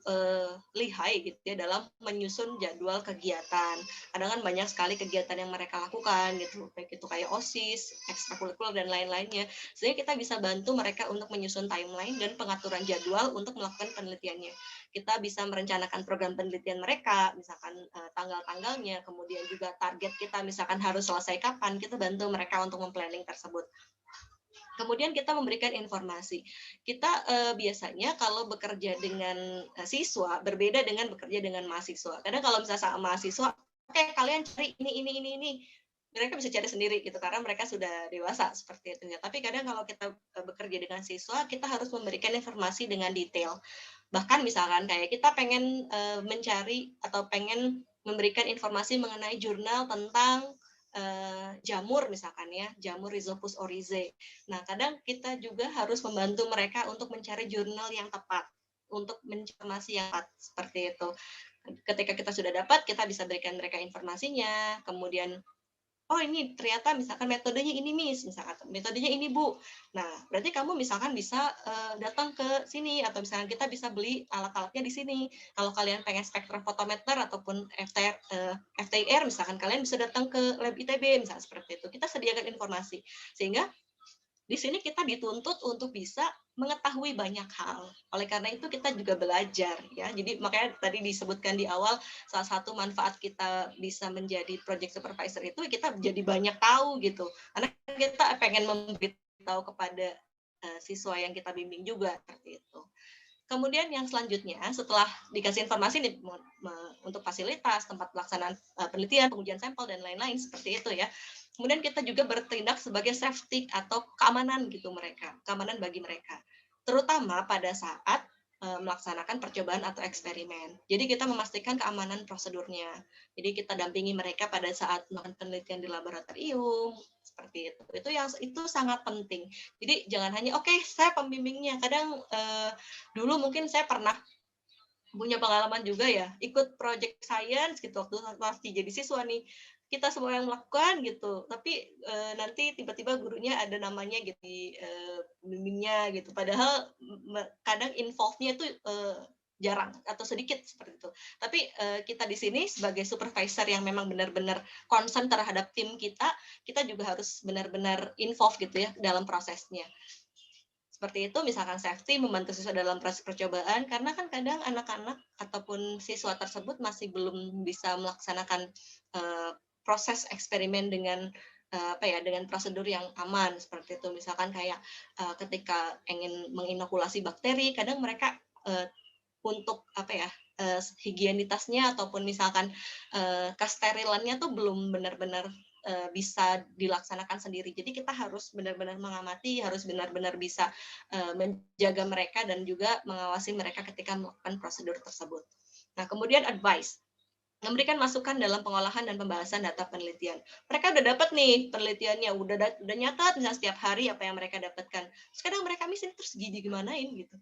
lihai gitu ya dalam menyusun jadwal kegiatan. Kadang kan banyak sekali kegiatan yang mereka lakukan gitu, baik itu kayak OSIS, ekstrakurikuler dan lain-lainnya. Sehingga kita bisa bantu mereka untuk menyusun timeline dan pengaturan jadwal untuk melakukan penelitiannya. Kita bisa merencanakan program penelitian mereka, misalkan tanggal-tanggalnya, kemudian juga target kita misalkan harus selesai kapan, kita bantu mereka untuk memplanning tersebut. Kemudian kita memberikan informasi. Kita biasanya kalau bekerja dengan siswa berbeda dengan bekerja dengan mahasiswa. Karena kalau misalnya sama mahasiswa, oke, kalian cari ini. Mereka bisa cari sendiri gitu karena mereka sudah dewasa seperti itu ya. Tapi kadang kalau kita bekerja dengan siswa, kita harus memberikan informasi dengan detail. Bahkan misalkan kayak kita pengen mencari atau pengen memberikan informasi mengenai jurnal tentang jamur misalkan ya, jamur Rhizopus oryzae. Nah, kadang kita juga harus membantu mereka untuk mencari jurnal yang tepat, untuk informasi yang tepat seperti itu. Ketika kita sudah dapat, kita bisa berikan mereka informasinya, kemudian oh ini ternyata misalkan metodenya ini Miss, misalkan metodenya ini Bu. Nah, berarti kamu misalkan bisa datang ke sini, atau misalkan kita bisa beli alat-alatnya di sini. Kalau kalian pengen spektrofotometer ataupun FTIR, misalkan kalian bisa datang ke lab ITB, misalkan seperti itu. Kita sediakan informasi. Sehingga di sini kita dituntut untuk bisa mengetahui banyak hal. Oleh karena itu kita juga belajar ya. Jadi makanya tadi disebutkan di awal, salah satu manfaat kita bisa menjadi project supervisor itu kita jadi banyak tahu gitu. Karena kita pengen memberitahu kepada siswa yang kita bimbing juga seperti itu. Kemudian yang selanjutnya, setelah dikasih informasi nih untuk fasilitas, tempat pelaksanaan penelitian, pengujian sampel, dan lain-lain seperti itu ya. Kemudian kita juga bertindak sebagai safety atau keamanan gitu mereka, keamanan bagi mereka. Terutama pada saat melaksanakan percobaan atau eksperimen. Jadi kita memastikan keamanan prosedurnya. Jadi kita dampingi mereka pada saat melakukan penelitian di laboratorium, seperti itu. Itu sangat penting. Jadi jangan hanya oke, saya pembimbingnya. Kadang dulu mungkin saya pernah punya pengalaman juga ya, ikut project science gitu waktu masih jadi siswa nih. Kita semua yang melakukan gitu, tapi nanti tiba-tiba gurunya ada namanya gitu di bimbingnya gitu. Padahal kadang involve-nya itu jarang atau sedikit seperti itu. Tapi kita di sini sebagai supervisor yang memang benar-benar concern terhadap tim kita juga harus benar-benar involve gitu ya dalam prosesnya. Seperti itu, misalkan safety, membantu siswa dalam proses percobaan, karena kan kadang anak-anak ataupun siswa tersebut masih belum bisa melaksanakan proses eksperimen dengan dengan prosedur yang aman seperti itu. Misalkan kayak ketika ingin menginokulasi bakteri, kadang mereka untuk higienitasnya ataupun misalkan kesterilannya tuh belum benar-benar bisa dilaksanakan sendiri. Jadi kita harus benar-benar mengamati, harus benar-benar bisa menjaga mereka dan juga mengawasi mereka ketika melakukan prosedur tersebut. Nah, kemudian advice, memberikan masukan dalam pengolahan dan pembahasan data penelitian. Mereka udah dapat nih penelitiannya, udah nyatat misalnya setiap hari apa yang mereka dapatkan. Sekarang mereka misalnya terus gimanain gitu.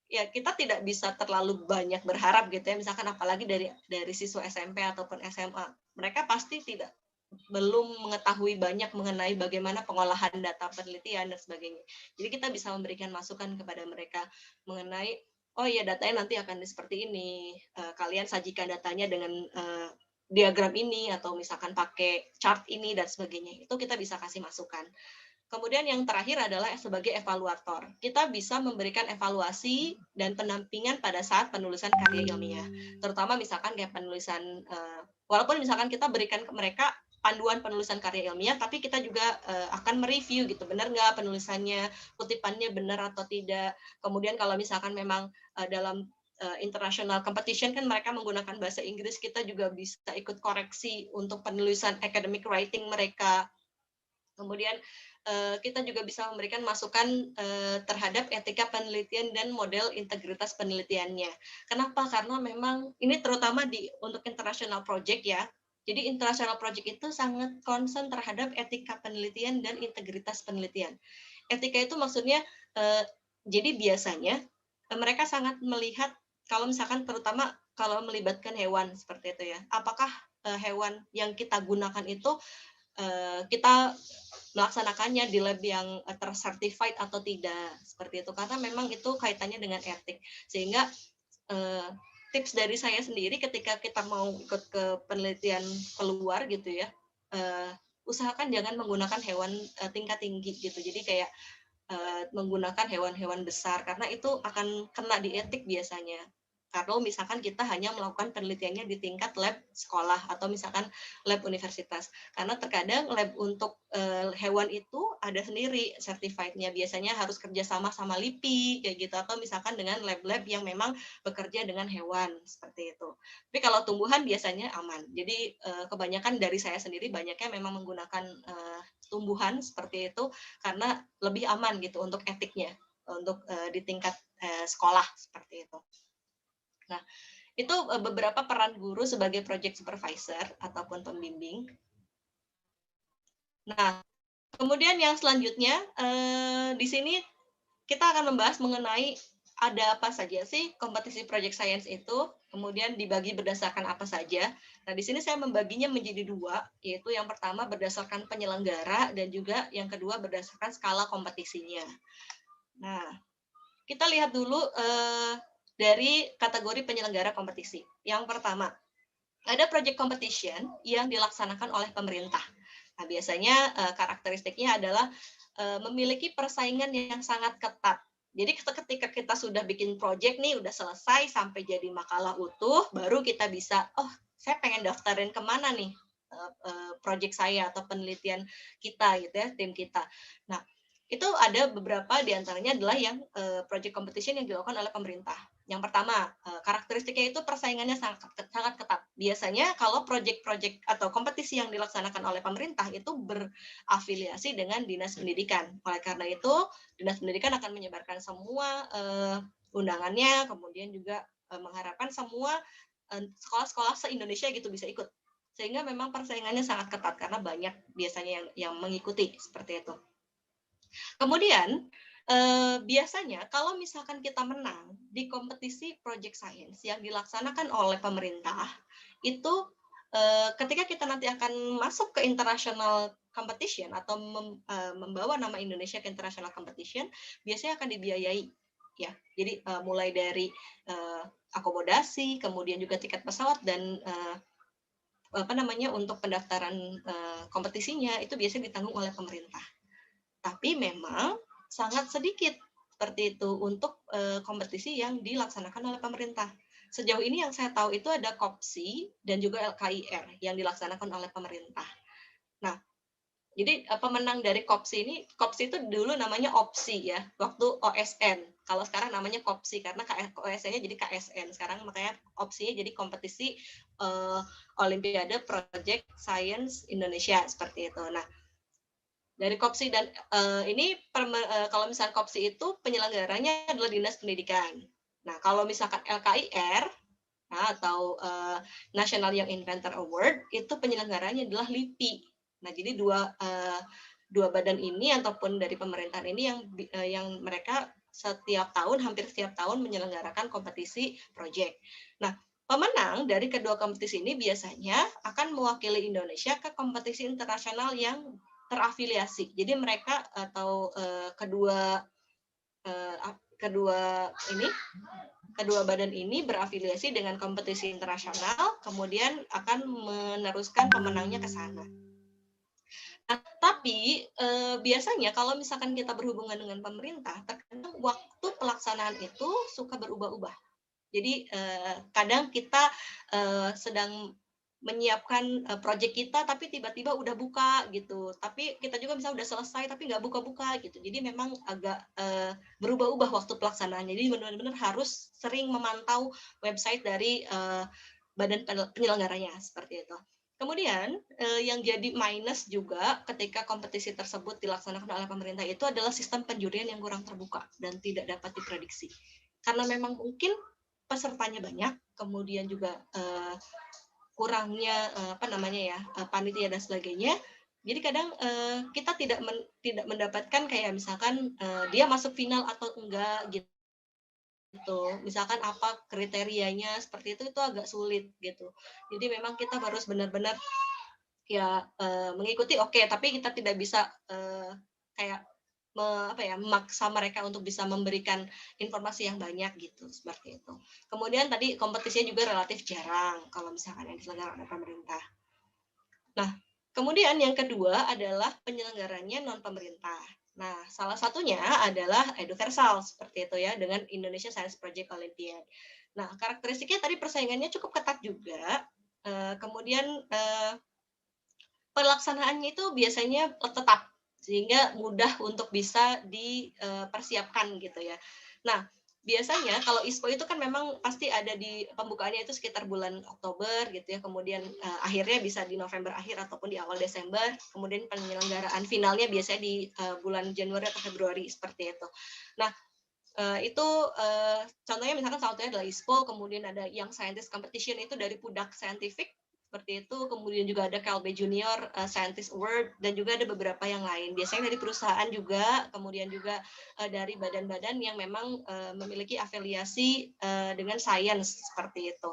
Ya kita tidak bisa terlalu banyak berharap gitu ya, misalkan apalagi dari siswa SMP ataupun SMA. Mereka pasti belum mengetahui banyak mengenai bagaimana pengolahan data penelitian dan sebagainya. Jadi kita bisa memberikan masukan kepada mereka mengenai, oh iya datanya nanti akan seperti ini, kalian sajikan datanya dengan diagram ini, atau misalkan pakai chart ini dan sebagainya. Itu kita bisa kasih masukan. Kemudian yang terakhir adalah sebagai evaluator. Kita bisa memberikan evaluasi dan pendampingan pada saat penulisan karya ilmiah. Terutama misalkan kayak penulisan, walaupun misalkan kita berikan ke mereka panduan penulisan karya ilmiah, tapi kita juga akan mereview gitu, benar nggak penulisannya, kutipannya benar atau tidak. Kemudian kalau misalkan memang dalam international competition kan mereka menggunakan bahasa Inggris, kita juga bisa ikut koreksi untuk penulisan academic writing mereka. Kemudian kita juga bisa memberikan masukan terhadap etika penelitian dan model integritas penelitiannya. Kenapa? Karena memang ini terutama untuk international project ya. Jadi international project itu sangat concern terhadap etika penelitian dan integritas penelitian. Etika itu maksudnya, jadi biasanya mereka sangat melihat kalau misalkan terutama kalau melibatkan hewan seperti itu ya. Apakah hewan yang kita gunakan itu kita melaksanakannya di lab yang tercertified atau tidak, seperti itu, karena memang itu kaitannya dengan etik. Sehingga tips dari saya sendiri ketika kita mau ikut ke penelitian keluar gitu ya, usahakan jangan menggunakan hewan tingkat tinggi gitu. Jadi kayak menggunakan hewan-hewan besar, karena itu akan kena di etik biasanya. Kalau misalkan kita hanya melakukan penelitiannya di tingkat lab sekolah atau misalkan lab universitas. Karena terkadang lab untuk hewan itu ada sendiri certified-nya. Biasanya harus kerjasama sama LIPI, kayak gitu. Atau misalkan dengan lab-lab yang memang bekerja dengan hewan, seperti itu. Tapi kalau tumbuhan biasanya aman. Jadi kebanyakan dari saya sendiri banyaknya memang menggunakan tumbuhan seperti itu, karena lebih aman gitu untuk etiknya, untuk di tingkat sekolah, seperti itu. Nah, itu beberapa peran guru sebagai project supervisor ataupun pembimbing. Nah, kemudian yang selanjutnya di sini kita akan membahas mengenai ada apa saja sih kompetisi project science itu, kemudian dibagi berdasarkan apa saja. Nah, di sini saya membaginya menjadi dua, yaitu yang pertama berdasarkan penyelenggara dan juga yang kedua berdasarkan skala kompetisinya. Nah, kita lihat dulu dari kategori penyelenggara kompetisi. Yang pertama, ada project competition yang dilaksanakan oleh pemerintah. Nah, biasanya karakteristiknya adalah memiliki persaingan yang sangat ketat. Jadi ketika kita sudah bikin project nih, udah selesai sampai jadi makalah utuh, baru kita bisa, oh saya pengen daftarin kemana nih project saya atau penelitian kita gitu ya, tim kita. Nah, itu ada beberapa diantaranya adalah yang project competition yang dilakukan oleh pemerintah. Yang pertama, karakteristiknya itu persaingannya sangat ketat. Biasanya kalau project-project atau kompetisi yang dilaksanakan oleh pemerintah itu berafiliasi dengan Dinas Pendidikan. Oleh karena itu, Dinas Pendidikan akan menyebarkan semua undangannya, kemudian juga mengharapkan semua sekolah-sekolah se-Indonesia gitu bisa ikut. Sehingga memang persaingannya sangat ketat karena banyak biasanya yang mengikuti seperti itu. Kemudian biasanya kalau misalkan kita menang di kompetisi project science yang dilaksanakan oleh pemerintah, itu ketika kita nanti akan masuk ke international competition atau membawa nama Indonesia ke international competition, biasanya akan dibiayai ya. Jadi mulai dari akomodasi, kemudian juga tiket pesawat dan untuk pendaftaran kompetisinya itu biasanya ditanggung oleh pemerintah. Tapi memang sangat sedikit seperti itu untuk kompetisi yang dilaksanakan oleh pemerintah. Sejauh ini yang saya tahu itu ada KOPSI dan juga LKIR yang dilaksanakan oleh pemerintah. Nah, jadi pemenang dari KOPSI itu dulu namanya OPSI ya, waktu OSN. Kalau sekarang namanya KOPSI karena OSN-nya jadi KSN. Sekarang makanya OPSI-nya jadi kompetisi Olimpiade Project Science Indonesia seperti itu. Nah, dari KOPSI dan kalau misalnya KOPSI itu penyelenggaranya adalah Dinas Pendidikan. Nah, kalau misalkan LKIR atau National Young Inventor Award itu penyelenggaranya adalah LIPI. Nah, jadi dua badan ini ataupun dari pemerintahan ini yang mereka hampir setiap tahun menyelenggarakan kompetisi project. Nah, pemenang dari kedua kompetisi ini biasanya akan mewakili Indonesia ke kompetisi internasional yang terafiliasi. Jadi mereka atau kedua badan ini berafiliasi dengan kompetisi internasional, kemudian akan meneruskan pemenangnya ke sana. Nah, tapi biasanya kalau misalkan kita berhubungan dengan pemerintah, terkadang waktu pelaksanaan itu suka berubah-ubah. Jadi kadang kita sedang menyiapkan proyek kita tapi tiba-tiba udah buka gitu, tapi kita juga misalnya udah selesai tapi nggak buka-buka gitu. Jadi memang agak berubah-ubah waktu pelaksanaannya. Jadi benar-benar harus sering memantau website dari badan penyelenggaranya seperti itu. Kemudian yang jadi minus juga ketika kompetisi tersebut dilaksanakan oleh pemerintah itu adalah sistem penjurian yang kurang terbuka dan tidak dapat diprediksi. Karena memang mungkin pesertanya banyak, kemudian juga kurangnya panitia dan sebagainya. Jadi kadang kita tidak mendapatkan kayak misalkan dia masuk final atau enggak gitu. Misalkan apa kriterianya seperti itu agak sulit gitu. Jadi memang kita harus benar-benar ya mengikuti tapi kita tidak bisa kayak memaksa mereka untuk bisa memberikan informasi yang banyak gitu seperti itu. Kemudian tadi kompetisinya juga relatif jarang kalau misalkan yang diselenggarakan oleh pemerintah. Nah, kemudian yang kedua adalah penyelenggaranya non pemerintah. Nah, salah satunya adalah Eduversal seperti itu ya dengan Indonesia Science Project Olympiad. Nah, karakteristiknya tadi persaingannya cukup ketat juga. Kemudian pelaksanaannya itu biasanya tetap sehingga mudah untuk bisa dipersiapkan gitu ya. Nah, biasanya kalau ISPO itu kan memang pasti ada di pembukaannya itu sekitar bulan Oktober gitu ya, kemudian akhirnya bisa di November akhir ataupun di awal Desember, kemudian penyelenggaraan finalnya biasanya di bulan Januari atau Februari seperti itu. Nah, itu contohnya misalkan salah satunya adalah ISPO, kemudian ada Young Scientist Competition itu dari Pudak Scientific, seperti itu. Kemudian juga ada KLB Junior Scientist Award, dan juga ada beberapa yang lain. Biasanya dari perusahaan juga, kemudian juga dari badan-badan yang memang memiliki afiliasi dengan sains seperti itu.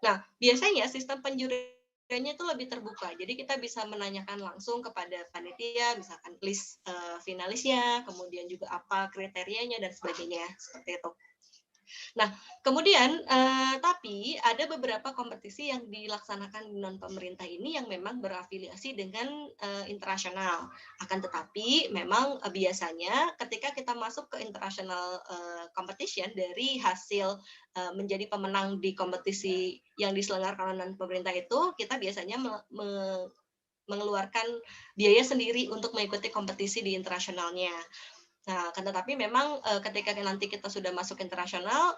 Nah, biasanya sistem penjuriannya itu lebih terbuka. Jadi kita bisa menanyakan langsung kepada panitia, misalkan list finalisnya, kemudian juga apa kriterianya dan sebagainya, seperti itu. Nah, kemudian tapi ada beberapa kompetisi yang dilaksanakan di non pemerintah ini yang memang berafiliasi dengan internasional. Akan tetapi memang biasanya ketika kita masuk ke international competition dari hasil menjadi pemenang di kompetisi yang diselenggarakan non pemerintah itu, kita biasanya mengeluarkan biaya sendiri untuk mengikuti kompetisi di internasionalnya. Nah, kan tetapi memang ketika nanti kita sudah masuk internasional,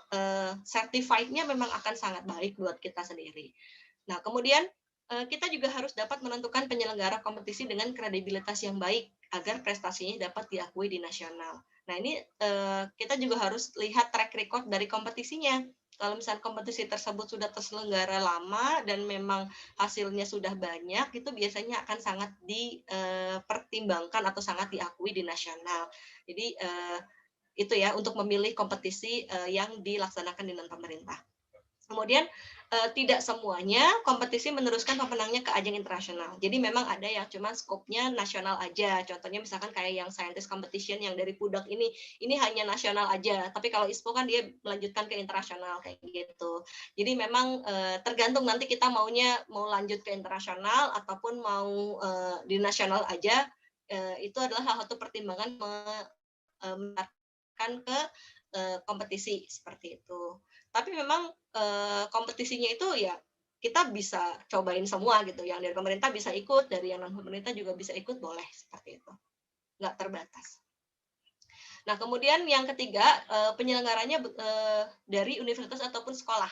certified-nya memang akan sangat baik buat kita sendiri. Nah, kemudian kita juga harus dapat menentukan penyelenggara kompetisi dengan kredibilitas yang baik agar prestasinya dapat diakui di nasional. Nah, ini kita juga harus lihat track record dari kompetisinya. Kalau misalnya kompetisi tersebut sudah terselenggara lama dan memang hasilnya sudah banyak, itu biasanya akan sangat dipertimbangkan atau sangat diakui di nasional. Jadi itu ya untuk memilih kompetisi yang dilaksanakan di non pemerintah. Kemudian tidak semuanya kompetisi meneruskan pemenangnya ke ajang internasional. Jadi memang ada yang cuma skopnya nasional aja. Contohnya misalkan kayak yang scientist competition yang dari PUDAK ini hanya nasional aja. Tapi kalau ISPO kan dia melanjutkan ke internasional kayak gitu. Jadi memang tergantung nanti kita mau lanjut ke internasional ataupun mau di nasional aja. Itu adalah salah satu pertimbangan menarikkan ke kompetisi seperti itu. Tapi memang kompetisinya itu ya kita bisa cobain semua gitu. Yang dari pemerintah bisa ikut, dari yang non pemerintah juga bisa ikut, boleh seperti itu. Nggak terbatas. Nah, kemudian yang ketiga, penyelenggaranya dari universitas ataupun sekolah.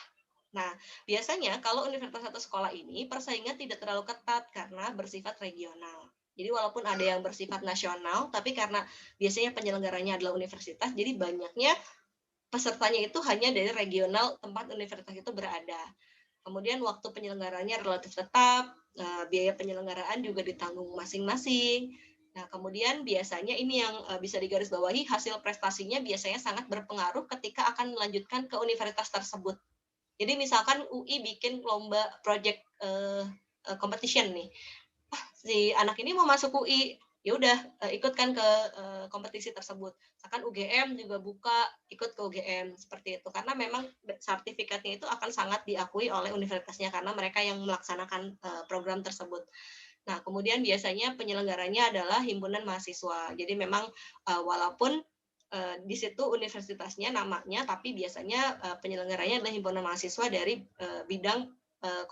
Nah, biasanya kalau universitas atau sekolah ini persaingan tidak terlalu ketat karena bersifat regional. Jadi walaupun ada yang bersifat nasional, tapi karena biasanya penyelenggaranya adalah universitas, jadi banyaknya pesertanya itu hanya dari regional tempat universitas itu berada. Kemudian waktu penyelenggaranya relatif tetap, biaya penyelenggaraan juga ditanggung masing-masing. Nah, kemudian biasanya ini yang bisa digarisbawahi, hasil prestasinya biasanya sangat berpengaruh ketika akan melanjutkan ke universitas tersebut. Jadi misalkan UI bikin lomba project competition nih, si anak ini mau masuk UI, ya udah ikutkan ke kompetisi tersebut. Misalkan UGM juga buka, ikut ke UGM seperti itu, karena memang sertifikatnya itu akan sangat diakui oleh universitasnya karena mereka yang melaksanakan program tersebut. Nah, kemudian biasanya penyelenggaranya adalah himpunan mahasiswa. Jadi memang walaupun di situ universitasnya namanya, tapi biasanya penyelenggaranya adalah himpunan mahasiswa dari bidang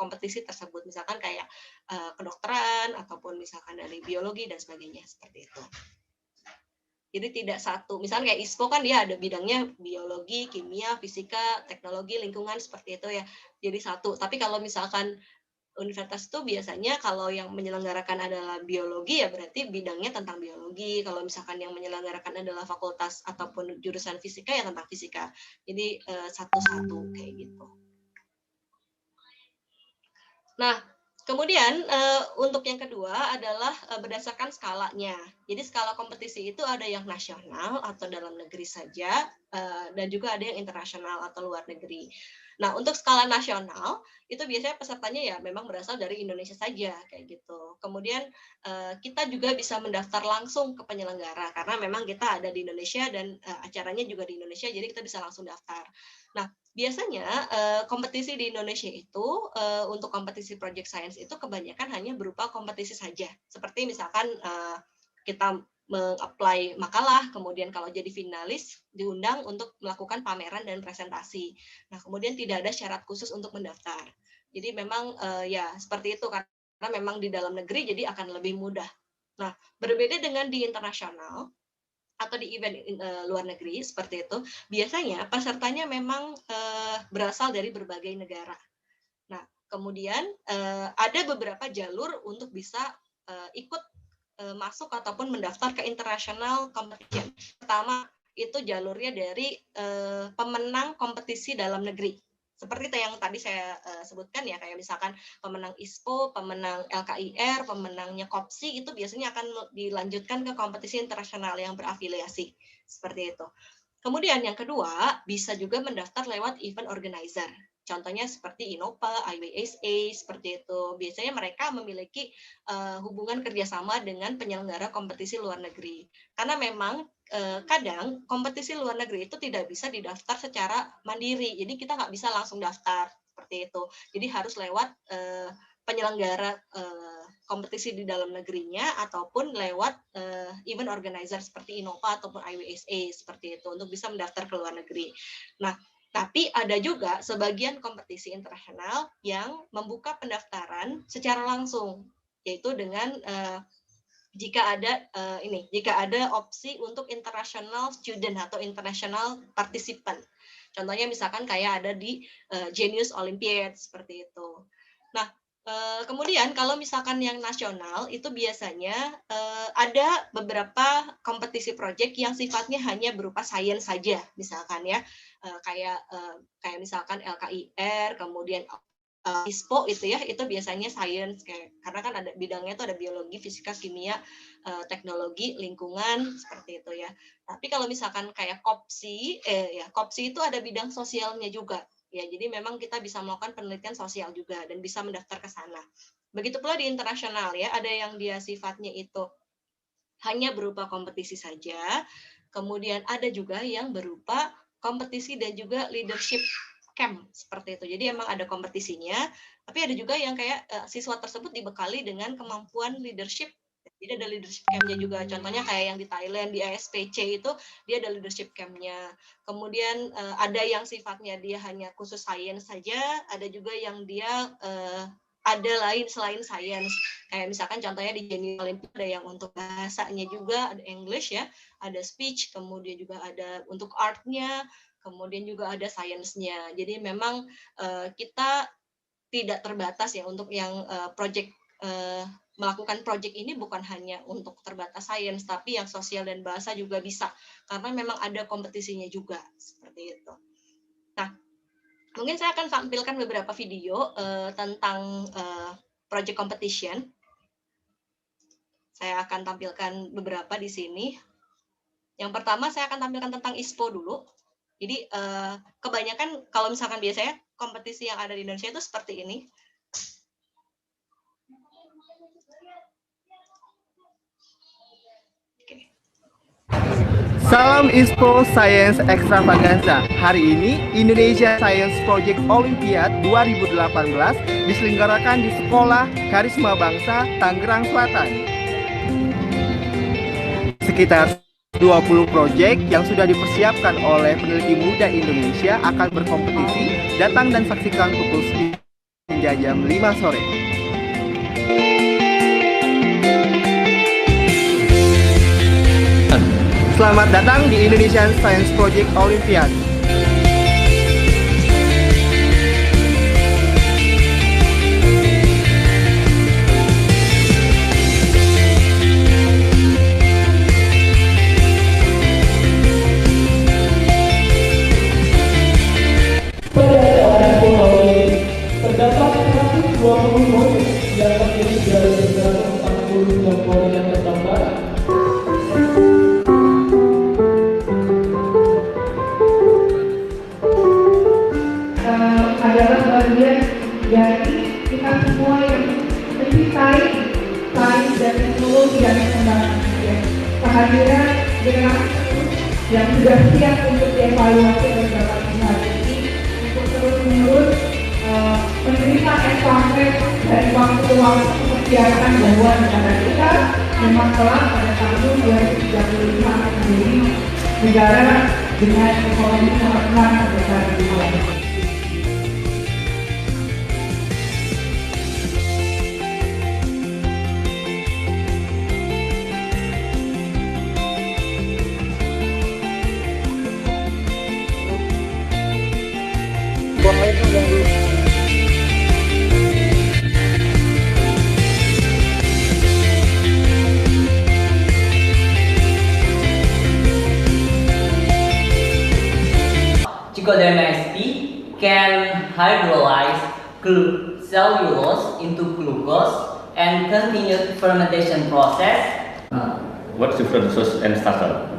kompetisi tersebut, misalkan kayak kedokteran ataupun misalkan dari biologi dan sebagainya seperti itu. Jadi tidak satu, misalnya kayak ISPO kan dia ada bidangnya biologi, kimia, fisika, teknologi, lingkungan seperti itu ya. Jadi satu. Tapi kalau misalkan universitas itu biasanya kalau yang menyelenggarakan adalah biologi ya berarti bidangnya tentang biologi. Kalau misalkan yang menyelenggarakan adalah fakultas ataupun jurusan fisika ya tentang fisika. Jadi satu-satu kayak gitu. Nah, kemudian untuk yang kedua adalah berdasarkan skalanya. Jadi skala kompetisi itu ada yang nasional atau dalam negeri saja, dan juga ada yang internasional atau luar negeri. Nah, untuk skala nasional itu biasanya pesertanya ya memang berasal dari Indonesia saja kayak gitu. Kemudian kita juga bisa mendaftar langsung ke penyelenggara karena memang kita ada di Indonesia dan acaranya juga di Indonesia, jadi kita bisa langsung daftar. Nah, biasanya kompetisi di Indonesia itu untuk kompetisi project science itu kebanyakan hanya berupa kompetisi saja. Seperti misalkan kita meng-apply makalah, kemudian kalau jadi finalis diundang untuk melakukan pameran dan presentasi. Nah, kemudian tidak ada syarat khusus untuk mendaftar. Jadi memang ya seperti itu karena memang di dalam negeri jadi akan lebih mudah. Nah, berbeda dengan di internasional atau di event luar negeri seperti itu, biasanya pesertanya memang berasal dari berbagai negara. Nah, kemudian ada beberapa jalur untuk bisa ikut masuk ataupun mendaftar ke international competition. Pertama itu jalurnya dari pemenang kompetisi dalam negeri. seperti yang tadi saya sebutkan ya, kayak misalkan pemenang ISPO, pemenang LKIR, pemenangnya KOPSI itu biasanya akan dilanjutkan ke kompetisi internasional yang berafiliasi, seperti itu. Kemudian yang kedua, bisa juga mendaftar lewat event organizer. Contohnya seperti Innova, IWSA, seperti itu. Biasanya mereka memiliki hubungan kerjasama dengan penyelenggara kompetisi luar negeri. Karena memang kadang kompetisi luar negeri itu tidak bisa didaftar secara mandiri, jadi kita nggak bisa langsung daftar seperti itu. Jadi harus lewat penyelenggara kompetisi di dalam negerinya ataupun lewat event organizer seperti Innova ataupun IWSA seperti itu untuk bisa mendaftar ke luar negeri. Nah, tapi ada juga sebagian kompetisi internasional yang membuka pendaftaran secara langsung, yaitu dengan jika ada opsi untuk international student atau international participant. Contohnya misalkan kayak ada di Genius Olympiad seperti itu. Nah, kemudian kalau misalkan yang nasional itu biasanya ada beberapa kompetisi project yang sifatnya hanya berupa sains saja, misalkan ya, kayak misalkan LKIR, kemudian ISPO itu ya, itu biasanya sains, karena kan ada bidangnya itu ada biologi, fisika, kimia, teknologi, lingkungan, seperti itu ya. Tapi kalau misalkan kayak KOPSI, KOPSI itu ada bidang sosialnya juga. Ya, jadi memang kita bisa melakukan penelitian sosial juga dan bisa mendaftar ke sana. Begitu pula di internasional ya, ada yang dia sifatnya itu hanya berupa kompetisi saja. Kemudian ada juga yang berupa kompetisi dan juga leadership camp seperti itu. Jadi emang ada kompetisinya, tapi ada juga yang kayak siswa tersebut dibekali dengan kemampuan leadership. Jadi ada leadership camp-nya juga. Contohnya kayak yang di Thailand, di ASPC itu dia ada leadership camp-nya. Kemudian ada yang sifatnya dia hanya khusus sains saja, ada juga yang dia ada lain selain sains. Kayak misalkan contohnya di Genius Olympiad ada yang untuk bahasanya juga, ada English ya, ada speech, kemudian juga ada untuk art-nya, kemudian juga ada sainsnya. Jadi memang kita tidak terbatas ya untuk yang melakukan project ini bukan hanya untuk terbatas sains, tapi yang sosial dan bahasa juga bisa, karena memang ada kompetisinya juga seperti itu. Nah, mungkin saya akan tampilkan beberapa video tentang project competition. Saya akan tampilkan beberapa di sini. Yang pertama saya akan tampilkan tentang ISPO dulu. Jadi kebanyakan kalau misalkan biasanya kompetisi yang ada di Indonesia itu seperti ini. Salam ISPO Science Extravaganza. Hari ini Indonesia Science Project Olympiad 2018 diselenggarakan di Sekolah Karisma Bangsa, Tangerang Selatan. Sekitar 20 proyek yang sudah dipersiapkan oleh peneliti muda Indonesia akan berkompetisi. Datang dan saksikan pukul 9 hingga jam 5 sore. Selamat datang di Indonesian Science Project Olympiad. Terdapat 120 poin yang terdiri dari 140 poin yang tergambar. Adalah bagian dari kita semua yang mencintai sains dan teknologi dan pengembangan. Kehadiran generasi yang sudah siap untuk dievaluasi oleh Bapak hari ini untuk terus-menerus menerima estafet dari waktu ke waktu mempersiapkan bahwa negara kita memang telah pada tahun 2035 akan menjadi negara dengan ekonomi nomor 6 terbesar di dunia. Cikodana SP can hydrolyze cellulose into glucose and continue fermentation process. What's the fructose and starter?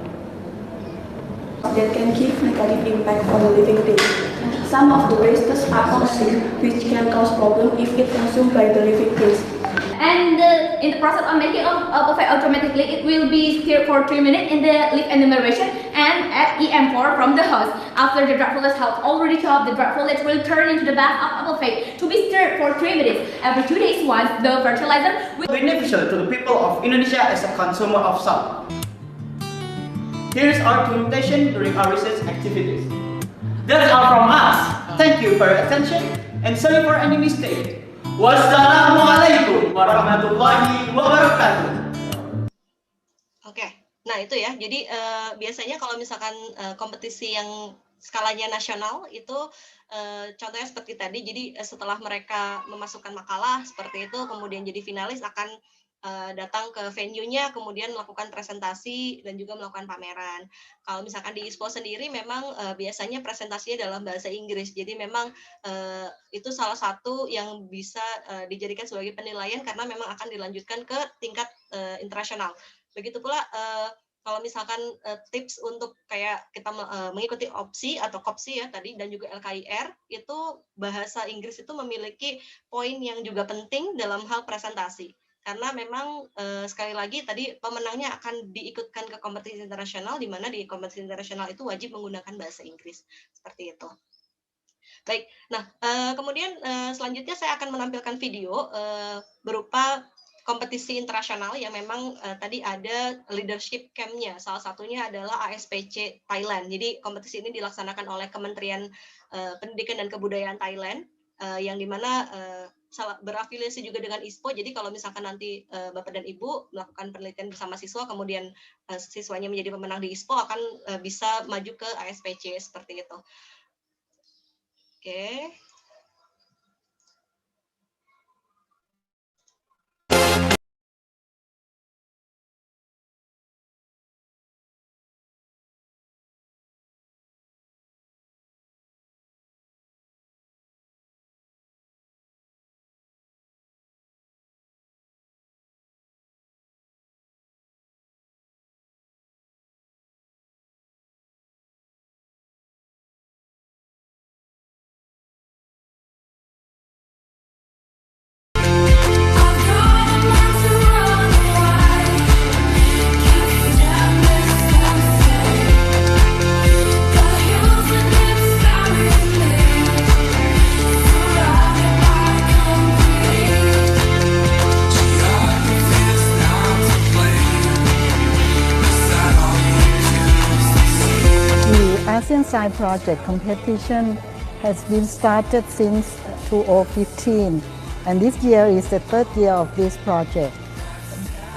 That can give negative impact on the living thing. Some of the wastes are toxic, which can cause problem if it consumed by the living things. And in the process of making a buffet automatically, it will be stirred for 3 minutes in the leaf enumeration and add EM4 from the host. After the dry fluids have already chopped, the dry fluids will turn into the bath of a buffet to be stirred for 3 minutes. Every 2 days once, the fertilizer will be beneficial to the people of Indonesia as a consumer of salt. Here is our documentation during our research activities. That's all from us. Thank you for your attention and sorry for any mistake. Wassalamualaikum warahmatullahi wabarakatuh. Oke, nah itu ya. Jadi biasanya kalau misalkan kompetisi yang skalanya nasional itu contohnya seperti tadi. Jadi setelah mereka memasukkan makalah seperti itu, kemudian jadi finalis akan datang ke venue-nya, kemudian melakukan presentasi dan juga melakukan pameran. Kalau misalkan di ISPO sendiri memang biasanya presentasinya dalam bahasa Inggris, jadi memang itu salah satu yang bisa dijadikan sebagai penilaian karena memang akan dilanjutkan ke tingkat internasional. Begitu pula kalau misalkan tips untuk kayak kita mengikuti opsi atau KOPSI ya tadi dan juga LKIR, itu bahasa Inggris itu memiliki poin yang juga penting dalam hal presentasi. Karena memang sekali lagi tadi pemenangnya akan diikutkan ke kompetisi internasional, di mana di kompetisi internasional itu wajib menggunakan bahasa Inggris seperti itu. Baik, nah kemudian selanjutnya saya akan menampilkan video berupa kompetisi internasional yang memang tadi ada leadership camp-nya. Salah satunya adalah ASPC Thailand. Jadi kompetisi ini dilaksanakan oleh Kementerian Pendidikan dan Kebudayaan Thailand, yang dimana berafiliasi juga dengan ISPO. Jadi kalau misalkan nanti Bapak dan Ibu melakukan penelitian bersama siswa, kemudian siswanya menjadi pemenang di ISPO, akan bisa maju ke ASPC seperti itu. Oke. ASEAN Science Project competition has been started since 2015, and this year is the third year of this project.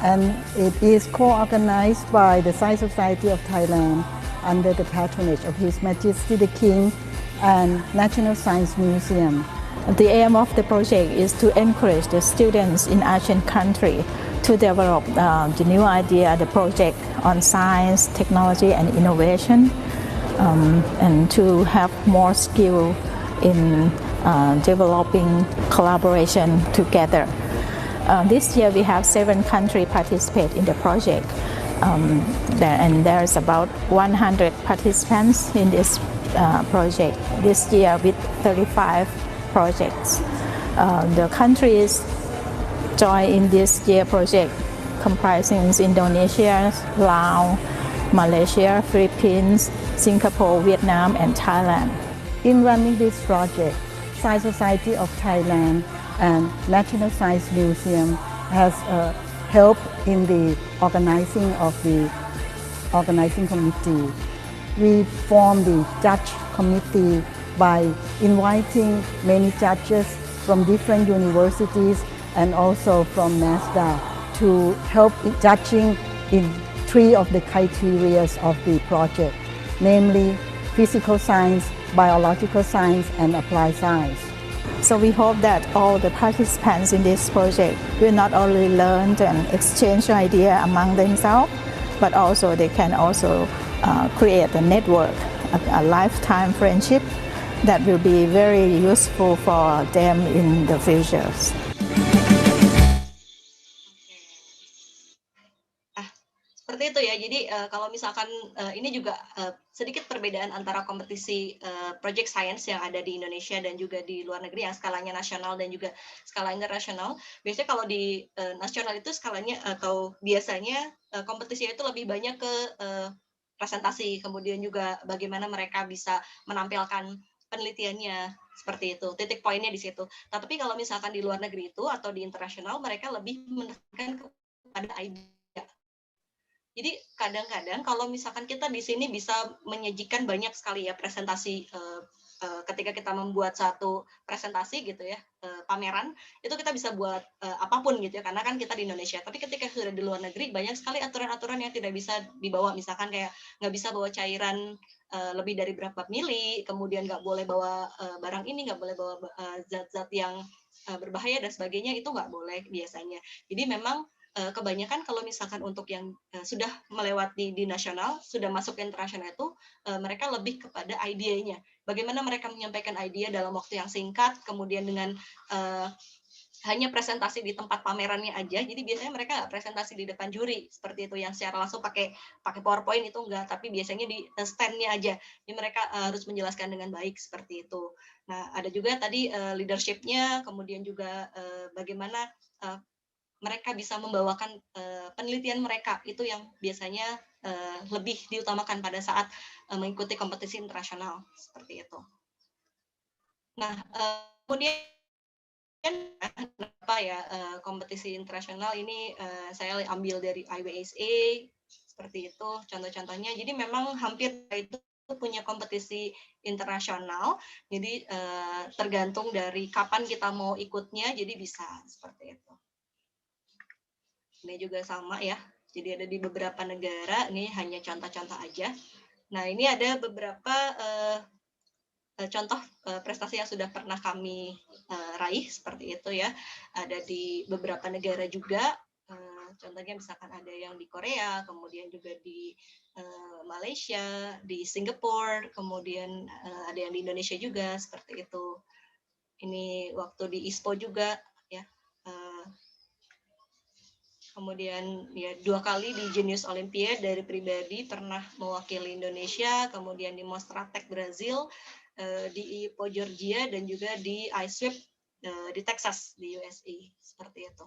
And it is co-organized by the Science Society of Thailand under the patronage of His Majesty the King and National Science Museum. The aim of the project is to encourage the students in Asian countries to develop the new idea, the project on science, technology, and innovation, and to have more skill in developing collaboration together. This year we have 7 countries participate in the project, and there's about 100 participants in this project this year with 35 projects. The countries join in this year project comprising Indonesia, Laos, Malaysia, Philippines, Singapore, Vietnam, and Thailand. In running this project, Science Society of Thailand and National Science Museum has helped in the organizing of the organizing committee. We formed the judge committee by inviting many judges from different universities and also from NASDA to help in judging in 3 of the criteria of the project, namely physical science, biological science, and applied science. So we hope that all the participants in this project will not only learn and exchange ideas among themselves, but also they can also create a network, a lifetime friendship, that will be very useful for them in the future. Seperti itu ya. Jadi kalau misalkan ini juga sedikit perbedaan antara kompetisi project science yang ada di Indonesia dan juga di luar negeri yang skalanya nasional dan juga skala internasional. Biasanya kalau di nasional itu skalanya atau biasanya kompetisinya itu lebih banyak ke presentasi, kemudian juga bagaimana mereka bisa menampilkan penelitiannya, seperti itu. Titik poinnya di situ. Tapi kalau misalkan di luar negeri itu atau di internasional, mereka lebih menekankan kepada idea. Jadi kadang-kadang kalau misalkan kita di sini bisa menyajikan banyak sekali ya presentasi ketika kita membuat satu presentasi gitu ya, pameran, itu kita bisa buat apapun gitu ya, karena kan kita di Indonesia. Tapi ketika sudah di luar negeri, banyak sekali aturan-aturan yang tidak bisa dibawa, misalkan kayak nggak bisa bawa cairan lebih dari berapa mili, kemudian nggak boleh bawa barang ini, nggak boleh bawa zat-zat yang berbahaya dan sebagainya, itu nggak boleh biasanya. Jadi memang kebanyakan kalau misalkan untuk yang sudah melewati di nasional, sudah masuk ke internasional itu, mereka lebih kepada idenya. Bagaimana mereka menyampaikan ide dalam waktu yang singkat, kemudian dengan hanya presentasi di tempat pamerannya aja. Jadi biasanya mereka nggak presentasi di depan juri, seperti itu, yang secara langsung pakai PowerPoint itu enggak, tapi biasanya di stand-nya aja. Jadi mereka harus menjelaskan dengan baik, seperti itu. Nah, ada juga tadi leadership-nya, kemudian juga bagaimana mereka bisa membawakan penelitian mereka, itu yang biasanya lebih diutamakan pada saat mengikuti kompetisi internasional, seperti itu. Nah, kemudian kenapa ya kompetisi internasional ini saya ambil dari IWSA, seperti itu contoh-contohnya. Jadi memang hampir itu punya kompetisi internasional, jadi tergantung dari kapan kita mau ikutnya, jadi bisa seperti itu. Ini juga sama ya, jadi ada di beberapa negara, ini hanya contoh-contoh aja. Nah, ini ada beberapa contoh prestasi yang sudah pernah kami raih, seperti itu ya. Ada di beberapa negara juga, contohnya misalkan ada yang di Korea, kemudian juga di Malaysia, di Singapura, kemudian ada yang di Indonesia juga, seperti itu. Ini waktu di ISPO juga ya. Kemudian ya 2 kali di Genius Olympiad dari pribadi pernah mewakili Indonesia, kemudian di Mostratec Brazil, di IPO Georgia, dan juga di iSweep di Texas di USA, seperti itu.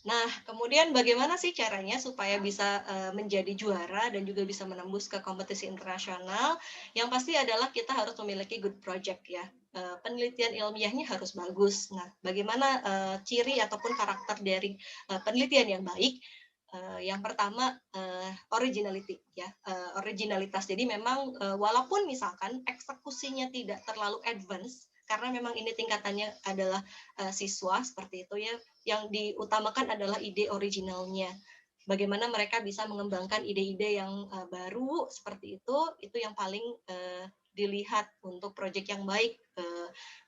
Nah, kemudian bagaimana sih caranya supaya bisa menjadi juara dan juga bisa menembus ke kompetisi internasional? Yang pasti adalah kita harus memiliki good project ya. Penelitian ilmiahnya harus bagus. Nah, bagaimana ciri ataupun karakter dari penelitian yang baik? Yang pertama originality ya, originalitas. Jadi memang walaupun misalkan eksekusinya tidak terlalu advance, karena memang ini tingkatannya adalah siswa, seperti itu ya, yang diutamakan adalah ide originalnya. Bagaimana mereka bisa mengembangkan ide-ide yang baru, seperti itu yang paling dilihat untuk proyek yang baik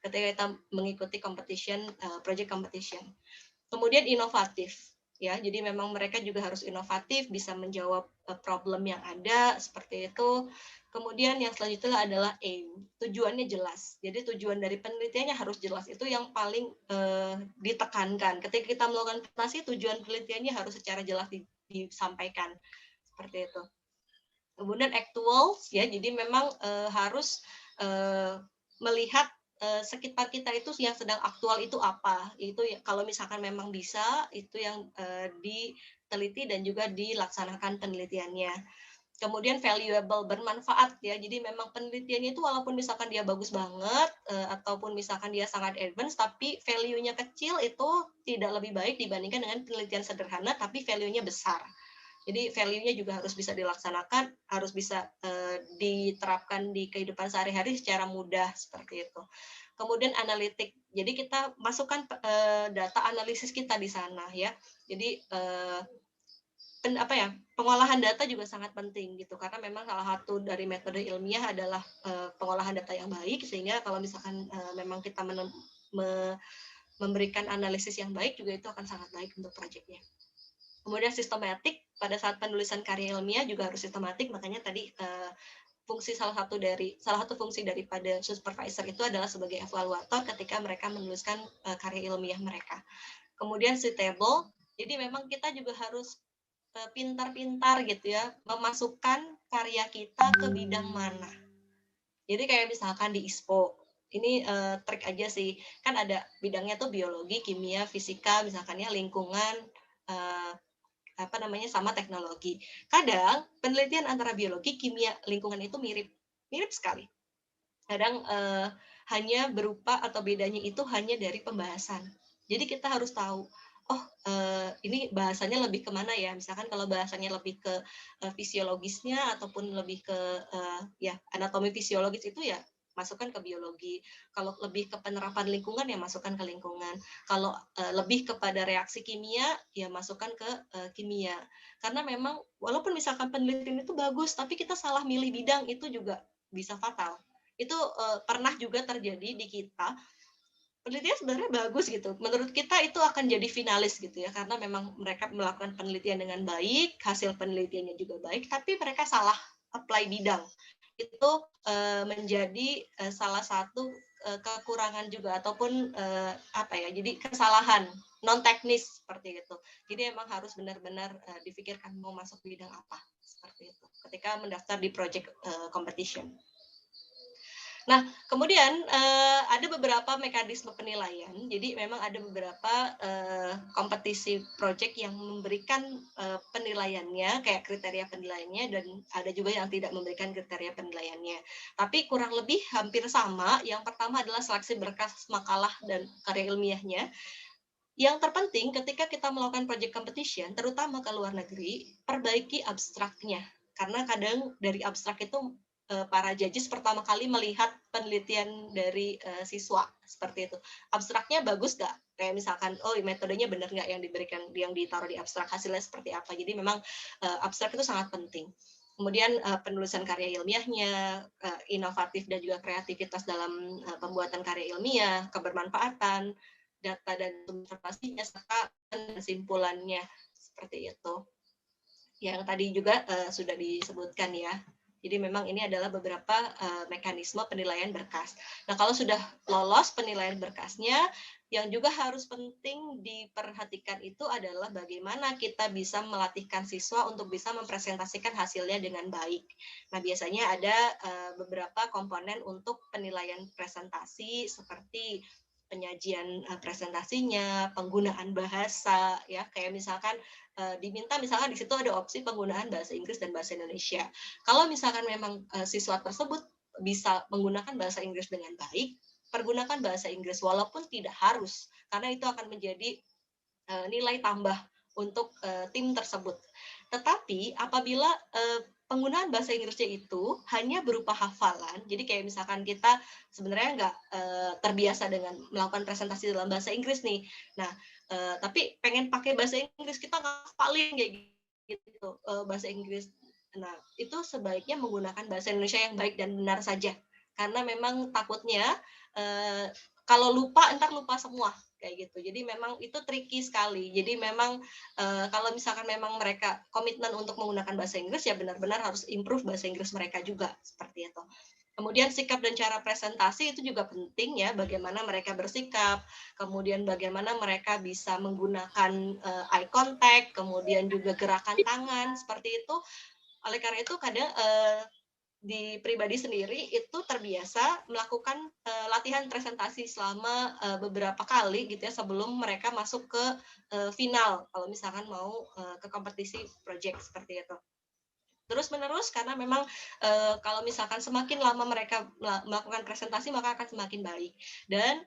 ketika kita mengikuti competition, project competition. Kemudian inovatif. Ya, jadi memang mereka juga harus inovatif, bisa menjawab problem yang ada, seperti itu. Kemudian yang selanjutnya adalah aim, tujuannya jelas. Jadi tujuan dari penelitiannya harus jelas, itu yang paling ditekankan. Ketika kita melakukan presentasi, tujuan penelitiannya harus secara jelas disampaikan, seperti itu. Kemudian actual, ya, jadi memang harus melihat sekitar kita itu yang sedang aktual itu apa. Itu kalau misalkan memang bisa, itu yang diteliti dan juga dilaksanakan penelitiannya. Kemudian valuable, bermanfaat ya. Jadi memang penelitiannya itu walaupun misalkan dia bagus banget ataupun misalkan dia sangat advance, tapi value-nya kecil, itu tidak lebih baik dibandingkan dengan penelitian sederhana tapi value-nya besar. Jadi value-nya juga harus bisa dilaksanakan, harus bisa diterapkan di kehidupan sehari-hari secara mudah, seperti itu. Kemudian analitik. Jadi kita masukkan data analisis kita di sana ya. Jadi pengolahan data juga sangat penting gitu, karena memang salah satu dari metode ilmiah adalah pengolahan data yang baik, sehingga kalau misalkan memang kita memberikan analisis yang baik juga itu akan sangat baik untuk proyeknya. Kemudian sistematik, pada saat penulisan karya ilmiah juga harus sistematik, makanya tadi salah satu fungsi daripada supervisor itu adalah sebagai evaluator ketika mereka menuliskan karya ilmiah mereka. Kemudian suitable, jadi memang kita juga harus pintar-pintar gitu ya, memasukkan karya kita ke bidang mana. Jadi kayak misalkan di ISPO, ini trik aja sih, kan ada bidangnya tuh biologi, kimia, fisika, misalkan ya lingkungan, sama teknologi. Kadang penelitian antara biologi, kimia, lingkungan itu mirip sekali. Kadang hanya berupa atau bedanya itu hanya dari pembahasan. Jadi kita harus tahu, ini bahasanya lebih kemana ya? Misalkan kalau bahasanya lebih ke fisiologisnya ataupun lebih ke anatomi fisiologis itu ya masukkan ke biologi. Kalau lebih ke penerapan lingkungan ya masukkan ke lingkungan. Kalau lebih kepada reaksi kimia ya masukkan ke kimia. Karena memang walaupun misalkan penelitian itu bagus, tapi kita salah milih bidang itu juga bisa fatal. Itu pernah juga terjadi di kita. Penelitian sebenarnya bagus gitu. Menurut kita itu akan jadi finalis gitu ya, karena memang mereka melakukan penelitian dengan baik, hasil penelitiannya juga baik, tapi mereka salah apply bidang. Itu menjadi salah satu kekurangan juga ataupun jadi kesalahan non teknis seperti itu. Jadi emang harus benar-benar dipikirkan mau masuk bidang apa seperti itu ketika mendaftar di project competition. Nah, kemudian ada beberapa mekanisme penilaian. Jadi memang ada beberapa kompetisi project yang memberikan penilaiannya, kayak kriteria penilaiannya, dan ada juga yang tidak memberikan kriteria penilaiannya. Tapi kurang lebih hampir sama. Yang pertama adalah seleksi berkas makalah dan karya ilmiahnya. Yang terpenting ketika kita melakukan project competition, terutama ke luar negeri, perbaiki abstraknya. Karena kadang dari abstrak itu para judges pertama kali melihat penelitian dari siswa seperti itu. Abstraknya bagus nggak? Kayak misalkan, metodenya benar nggak yang ditaruh di abstrak, hasilnya seperti apa? Jadi memang abstrak itu sangat penting. Kemudian penulisan karya ilmiahnya, inovatif dan juga kreativitas dalam pembuatan karya ilmiah, kebermanfaatan, data dan informasinya, serta kesimpulannya seperti itu. Yang tadi juga sudah disebutkan ya. Jadi memang ini adalah beberapa mekanisme penilaian berkas. Nah, kalau sudah lolos penilaian berkasnya, yang juga harus penting diperhatikan itu adalah bagaimana kita bisa melatihkan siswa untuk bisa mempresentasikan hasilnya dengan baik. Nah, biasanya ada beberapa komponen untuk penilaian presentasi seperti penyajian presentasinya, penggunaan bahasa, ya kayak misalkan diminta misalkan di situ ada opsi penggunaan bahasa Inggris dan bahasa Indonesia. Kalau misalkan memang siswa tersebut bisa menggunakan bahasa Inggris dengan baik, pergunakan bahasa Inggris walaupun tidak harus, karena itu akan menjadi nilai tambah untuk tim tersebut. Tetapi apabila penggunaan bahasa Inggrisnya itu hanya berupa hafalan, jadi kayak misalkan kita sebenarnya nggak terbiasa dengan melakukan presentasi dalam bahasa Inggris nih, nah tapi pengen pakai bahasa Inggris, kita ngafalin kayak gitu bahasa Inggris. Nah, itu sebaiknya menggunakan bahasa Indonesia yang baik dan benar saja, karena memang takutnya kalau lupa, entar lupa semua kayak gitu. Jadi memang itu tricky sekali. Jadi memang kalau misalkan memang mereka komitmen untuk menggunakan bahasa Inggris, ya benar-benar harus improve bahasa Inggris mereka juga seperti itu. Kemudian sikap dan cara presentasi itu juga penting ya, bagaimana mereka bersikap, kemudian bagaimana mereka bisa menggunakan eye contact, kemudian juga gerakan tangan seperti itu. Oleh karena itu kadang di pribadi sendiri itu terbiasa melakukan latihan presentasi selama beberapa kali gitu ya sebelum mereka masuk ke final kalau misalkan mau ke kompetisi project seperti itu. Terus menerus, karena memang kalau misalkan semakin lama mereka melakukan presentasi maka akan semakin baik. Dan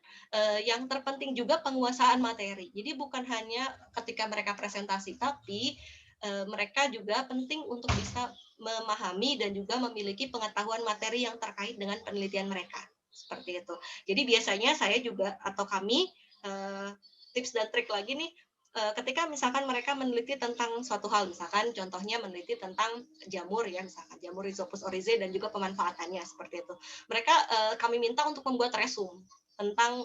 yang terpenting juga penguasaan materi. Jadi bukan hanya ketika mereka presentasi, tapi mereka juga penting untuk bisa memahami dan juga memiliki pengetahuan materi yang terkait dengan penelitian mereka. Seperti itu. Jadi biasanya saya juga atau kami tips dan trik lagi nih, ketika misalkan mereka meneliti tentang suatu hal, misalkan contohnya meneliti tentang jamur ya, misalkan jamur Rhizopus oryzae dan juga pemanfaatannya seperti itu. Mereka kami minta untuk membuat resume tentang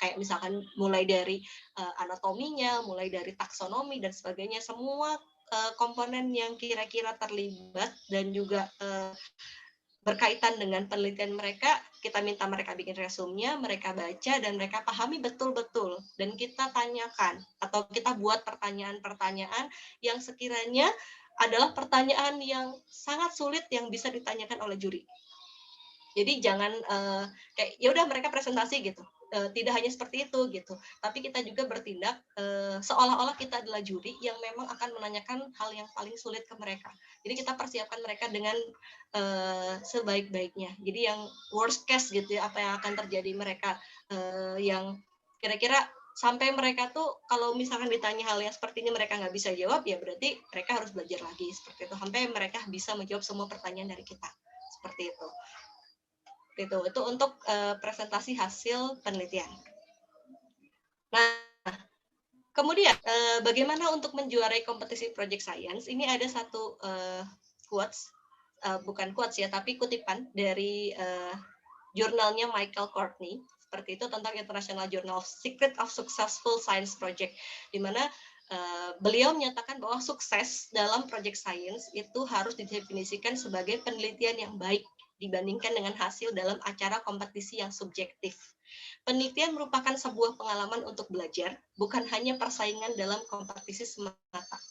kayak misalkan mulai dari anatominya, mulai dari taksonomi dan sebagainya, semua komponen yang kira-kira terlibat dan juga berkaitan dengan penelitian mereka, kita minta mereka bikin resumenya, mereka baca, dan mereka pahami betul-betul. Dan kita tanyakan, atau kita buat pertanyaan-pertanyaan yang sekiranya adalah pertanyaan yang sangat sulit yang bisa ditanyakan oleh juri. Jadi jangan kayak ya udah mereka presentasi gitu. Tidak hanya seperti itu gitu, tapi kita juga bertindak seolah-olah kita adalah juri yang memang akan menanyakan hal yang paling sulit ke mereka. Jadi kita persiapkan mereka dengan sebaik-baiknya. Jadi yang worst case gitu ya, apa yang akan terjadi mereka yang kira-kira sampai mereka tuh kalau misalkan ditanya hal yang seperti ini mereka nggak bisa jawab, ya berarti mereka harus belajar lagi seperti itu sampai mereka bisa menjawab semua pertanyaan dari kita seperti itu. Itu untuk presentasi hasil penelitian. Nah, kemudian bagaimana untuk menjuarai kompetisi project science? Ini ada satu quotes, bukan quotes ya, tapi kutipan dari jurnalnya Michael Courtney seperti itu tentang International Journal of Secret of Successful Science Project, di mana beliau menyatakan bahwa sukses dalam project science itu harus didefinisikan sebagai penelitian yang baik dibandingkan dengan hasil dalam acara kompetisi yang subjektif. Penelitian merupakan sebuah pengalaman untuk belajar, bukan hanya persaingan dalam kompetisi semata.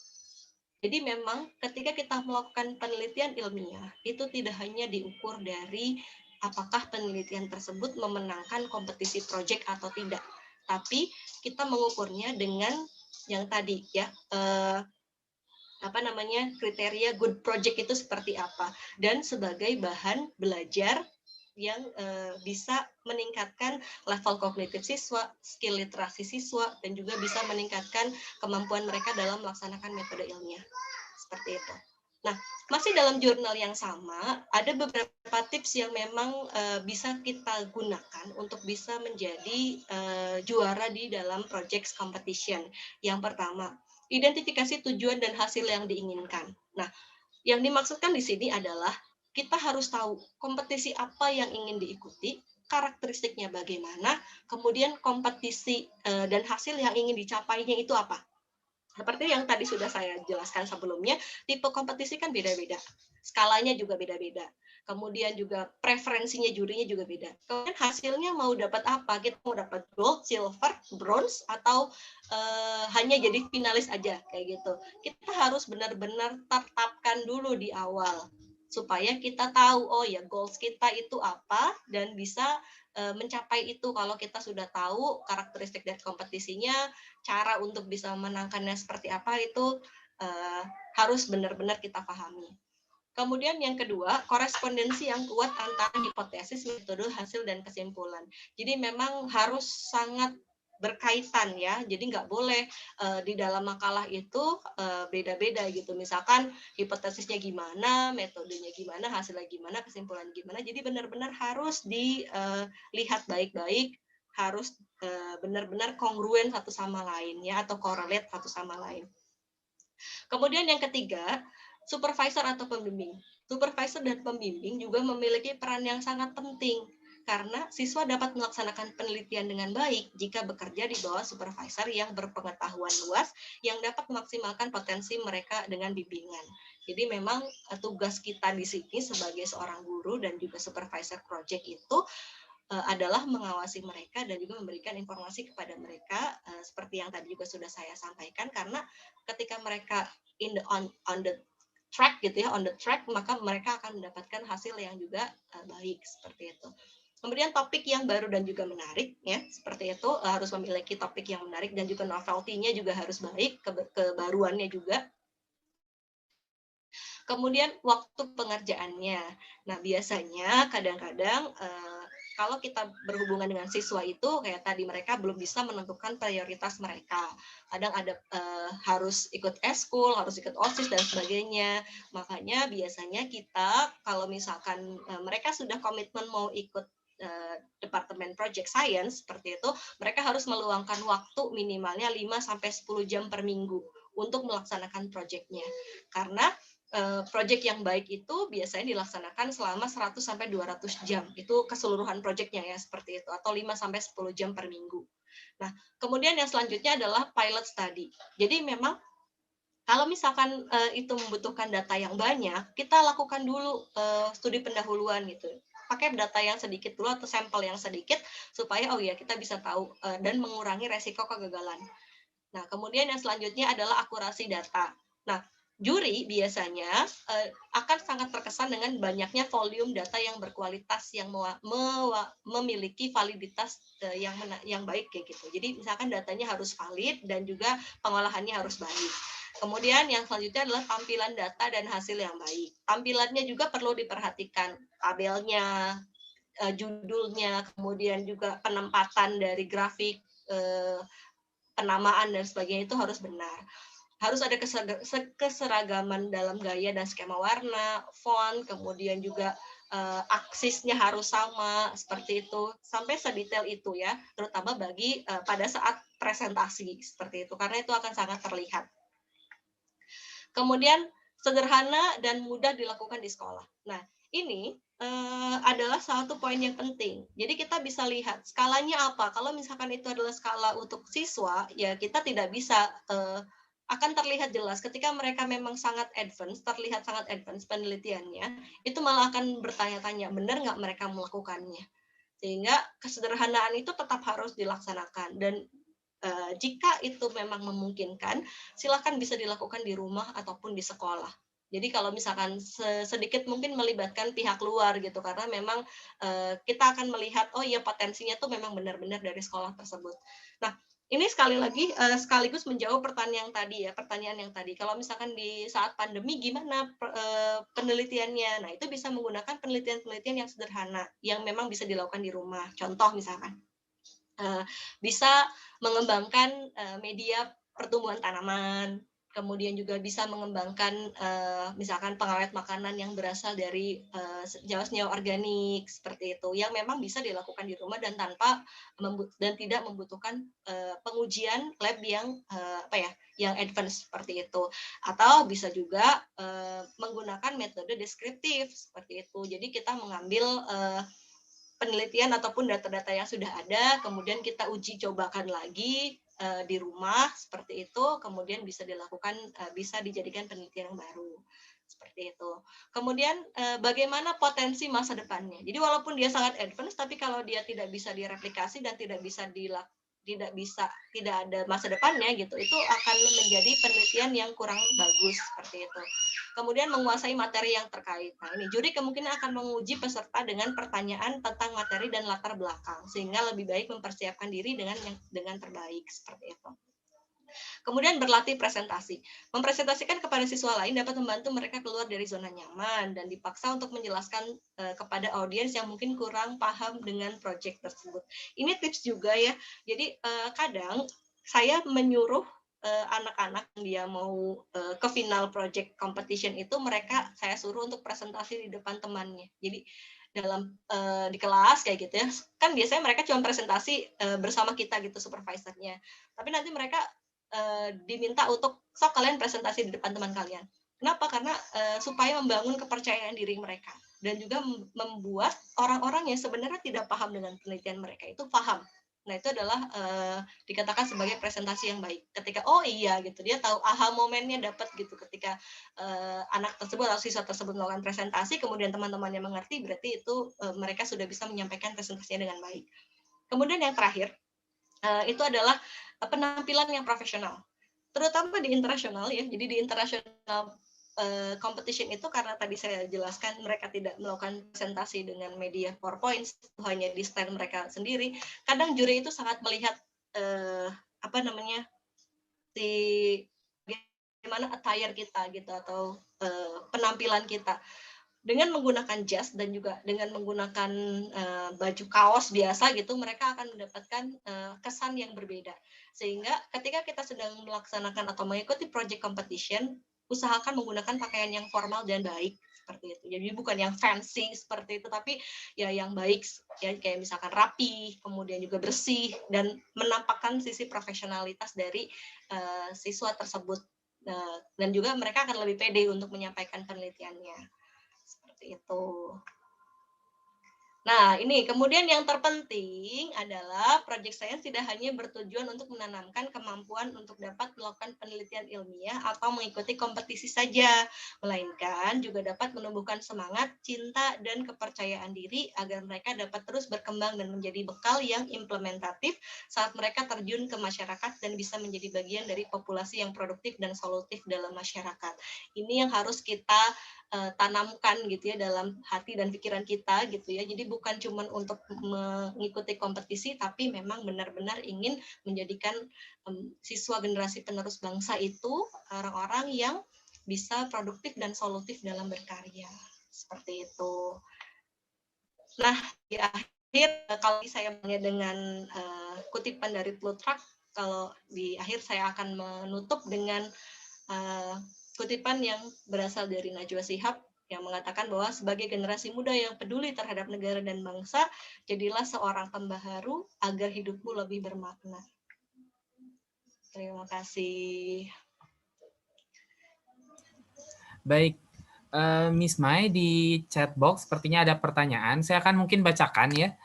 Jadi memang ketika kita melakukan penelitian ilmiah, itu tidak hanya diukur dari apakah penelitian tersebut memenangkan kompetisi proyek atau tidak, tapi kita mengukurnya dengan yang tadi ya, kriteria good project itu seperti apa, dan sebagai bahan belajar yang bisa meningkatkan level kognitif siswa, skill literasi siswa, dan juga bisa meningkatkan kemampuan mereka dalam melaksanakan metode ilmiah seperti itu. Nah, masih dalam jurnal yang sama, ada beberapa tips yang memang bisa kita gunakan untuk bisa menjadi juara di dalam project competition. Yang pertama, identifikasi tujuan dan hasil yang diinginkan. Nah, yang dimaksudkan di sini adalah kita harus tahu kompetisi apa yang ingin diikuti, karakteristiknya bagaimana, kemudian kompetisi dan hasil yang ingin dicapainya itu apa. Seperti yang tadi sudah saya jelaskan sebelumnya, tipe kompetisi kan beda-beda, skalanya juga beda-beda. Kemudian juga preferensinya jurinya juga beda. Kemudian hasilnya mau dapat apa? Kita mau dapat gold, silver, bronze, atau hanya jadi finalis aja kayak gitu. Kita harus benar-benar tetapkan dulu di awal supaya kita tahu, oh ya goals kita itu apa, dan bisa mencapai itu. Kalau kita sudah tahu karakteristik dari kompetisinya, cara untuk bisa memenangkannya seperti apa, itu harus benar-benar kita pahami. Kemudian yang kedua, korespondensi yang kuat antara hipotesis, metode, hasil, dan kesimpulan. Jadi memang harus sangat berkaitan ya, jadi nggak boleh di dalam makalah itu beda-beda gitu. Misalkan hipotesisnya gimana, metodenya gimana, hasilnya gimana, kesimpulan gimana. Jadi benar-benar harus dilihat baik-baik, harus benar-benar kongruen satu sama lain ya, atau correlate satu sama lain. Kemudian yang ketiga, supervisor atau pembimbing. Supervisor dan pembimbing juga memiliki peran yang sangat penting karena siswa dapat melaksanakan penelitian dengan baik jika bekerja di bawah supervisor yang berpengetahuan luas yang dapat memaksimalkan potensi mereka dengan bimbingan. Jadi memang tugas kita di sini sebagai seorang guru dan juga supervisor project itu adalah mengawasi mereka dan juga memberikan informasi kepada mereka seperti yang tadi juga sudah saya sampaikan, karena ketika mereka on the track gitu ya, on the track, maka mereka akan mendapatkan hasil yang juga baik seperti itu. Kemudian topik yang baru dan juga menarik ya, seperti itu harus memiliki topik yang menarik dan juga novelty-nya juga harus baik, kebaruannya juga. Kemudian waktu pengerjaannya. Nah, biasanya kadang-kadang kalau kita berhubungan dengan siswa itu kayak tadi, mereka belum bisa menentukan prioritas mereka. Kadang ada harus ikut eskul, harus ikut OSIS dan sebagainya. Makanya biasanya kita kalau misalkan mereka sudah komitmen mau ikut Departemen Project Science seperti itu, mereka harus meluangkan waktu minimalnya 5-10 jam per minggu untuk melaksanakan proyeknya. Karena proyek yang baik itu biasanya dilaksanakan selama 100-200 jam. Itu keseluruhan proyeknya ya, seperti itu. Atau 5-10 jam per minggu. Nah, kemudian yang selanjutnya adalah pilot study. Jadi memang Kalau misalkan itu membutuhkan data yang banyak, kita lakukan dulu studi pendahuluan gitu. Pakai data yang sedikit dulu atau sampel yang sedikit supaya oh ya kita bisa tahu dan mengurangi resiko kegagalan. Nah, kemudian yang selanjutnya adalah akurasi data. Nah, juri biasanya akan sangat terkesan dengan banyaknya volume data yang berkualitas yang memiliki validitas yang baik kayak gitu. Jadi misalkan datanya harus valid dan juga pengolahannya harus baik. Kemudian yang selanjutnya adalah tampilan data dan hasil yang baik. Tampilannya juga perlu diperhatikan, tabelnya, judulnya, kemudian juga penempatan dari grafik, penamaan dan sebagainya itu harus benar. Harus ada keseragaman dalam gaya dan skema warna, font, kemudian juga aksisnya harus sama seperti itu, sampai sedetail itu ya, terutama bagi pada saat presentasi seperti itu, karena itu akan sangat terlihat. Kemudian sederhana dan mudah dilakukan di sekolah. Nah, ini adalah satu poin yang penting. Jadi kita bisa lihat skalanya apa. Kalau misalkan itu adalah skala untuk siswa, ya kita tidak bisa akan terlihat jelas ketika mereka memang sangat advance, terlihat sangat advance penelitiannya, itu malah akan bertanya-tanya, benar nggak mereka melakukannya? Sehingga kesederhanaan itu tetap harus dilaksanakan. Dan jika itu memang memungkinkan, silakan bisa dilakukan di rumah ataupun di sekolah. Jadi kalau misalkan sedikit mungkin melibatkan pihak luar gitu, karena memang kita akan melihat, oh iya potensinya tuh memang benar-benar dari sekolah tersebut. Nah, ini sekali lagi sekaligus menjawab pertanyaan yang tadi. Kalau misalkan di saat pandemi gimana penelitiannya? Nah, itu bisa menggunakan penelitian-penelitian yang sederhana, yang memang bisa dilakukan di rumah. Contoh misalkan, bisa mengembangkan media pertumbuhan tanaman, kemudian juga bisa mengembangkan misalkan pengawet makanan yang berasal dari senyawa organik seperti itu, yang memang bisa dilakukan di rumah dan tidak membutuhkan pengujian lab yang yang advance seperti itu. Atau bisa juga menggunakan metode deskriptif seperti itu. Jadi kita mengambil penelitian ataupun data-data yang sudah ada, kemudian kita uji cobakan lagi di rumah seperti itu, kemudian bisa dilakukan, bisa dijadikan penelitian yang baru seperti itu. Kemudian bagaimana potensi masa depannya? Jadi walaupun dia sangat advance, tapi kalau dia tidak bisa direplikasi dan tidak ada masa depannya gitu, itu akan menjadi penelitian yang kurang bagus seperti itu. Kemudian menguasai materi yang terkait. Nah, ini juri kemungkinan akan menguji peserta dengan pertanyaan tentang materi dan latar belakang, sehingga lebih baik mempersiapkan diri dengan terbaik seperti itu. Kemudian berlatih presentasi. Mempresentasikan kepada siswa lain dapat membantu mereka keluar dari zona nyaman dan dipaksa untuk menjelaskan kepada audiens yang mungkin kurang paham dengan proyek tersebut. Ini tips juga ya. Jadi kadang saya menyuruh anak-anak yang dia mau ke final project competition itu, saya suruh untuk presentasi di depan temannya. Jadi di kelas kayak gitu ya, kan biasanya mereka cuma presentasi bersama kita gitu, supervisornya. Tapi nanti mereka diminta untuk sok kalian presentasi di depan teman kalian. Kenapa? Karena supaya membangun kepercayaan diri mereka dan juga membuat orang-orang yang sebenarnya tidak paham dengan penelitian mereka itu paham. Nah, itu adalah dikatakan sebagai presentasi yang baik. Ketika oh iya gitu, dia tahu aha momennya dapat gitu ketika anak tersebut atau siswa tersebut melakukan presentasi, kemudian teman-temannya mengerti, berarti itu mereka sudah bisa menyampaikan presentasinya dengan baik. Kemudian yang terakhir itu adalah penampilan yang profesional, terutama di internasional ya. Jadi di internasional competition itu, karena tadi saya jelaskan mereka tidak melakukan presentasi dengan media PowerPoint, hanya di stand mereka sendiri. Kadang juri itu sangat melihat bagaimana attire kita gitu, atau penampilan kita. Dengan menggunakan jas dan juga dengan menggunakan baju kaos biasa gitu, mereka akan mendapatkan kesan yang berbeda. Sehingga ketika kita sedang melaksanakan atau mengikuti project competition, usahakan menggunakan pakaian yang formal dan baik seperti itu. Jadi bukan yang fancy seperti itu, tapi ya yang baik ya, kayak misalkan rapi, kemudian juga bersih dan menampakkan sisi profesionalitas dari siswa tersebut. Dan juga mereka akan lebih pede untuk menyampaikan penelitiannya. Seperti itu. Nah, ini kemudian yang terpenting adalah project science tidak hanya bertujuan untuk menanamkan kemampuan untuk dapat melakukan penelitian ilmiah atau mengikuti kompetisi saja, melainkan juga dapat menumbuhkan semangat, cinta, dan kepercayaan diri agar mereka dapat terus berkembang dan menjadi bekal yang implementatif saat mereka terjun ke masyarakat dan bisa menjadi bagian dari populasi yang produktif dan solutif dalam masyarakat. Ini yang harus kita tanamkan gitu ya dalam hati dan pikiran kita gitu ya. Jadi bukan cuma untuk mengikuti kompetisi, tapi memang benar-benar ingin menjadikan siswa generasi penerus bangsa itu orang-orang yang bisa produktif dan solutif dalam berkarya. Seperti itu. Nah, di akhir kalau saya mulai dengan kutipan dari Plutarch, kalau di akhir saya akan menutup dengan kutipan yang berasal dari Najwa Shihab yang mengatakan bahwa sebagai generasi muda yang peduli terhadap negara dan bangsa, jadilah seorang pembaharu agar hidupmu lebih bermakna. Terima kasih. Baik, Miss Mai di chat box sepertinya ada pertanyaan. Saya akan mungkin bacakan ya.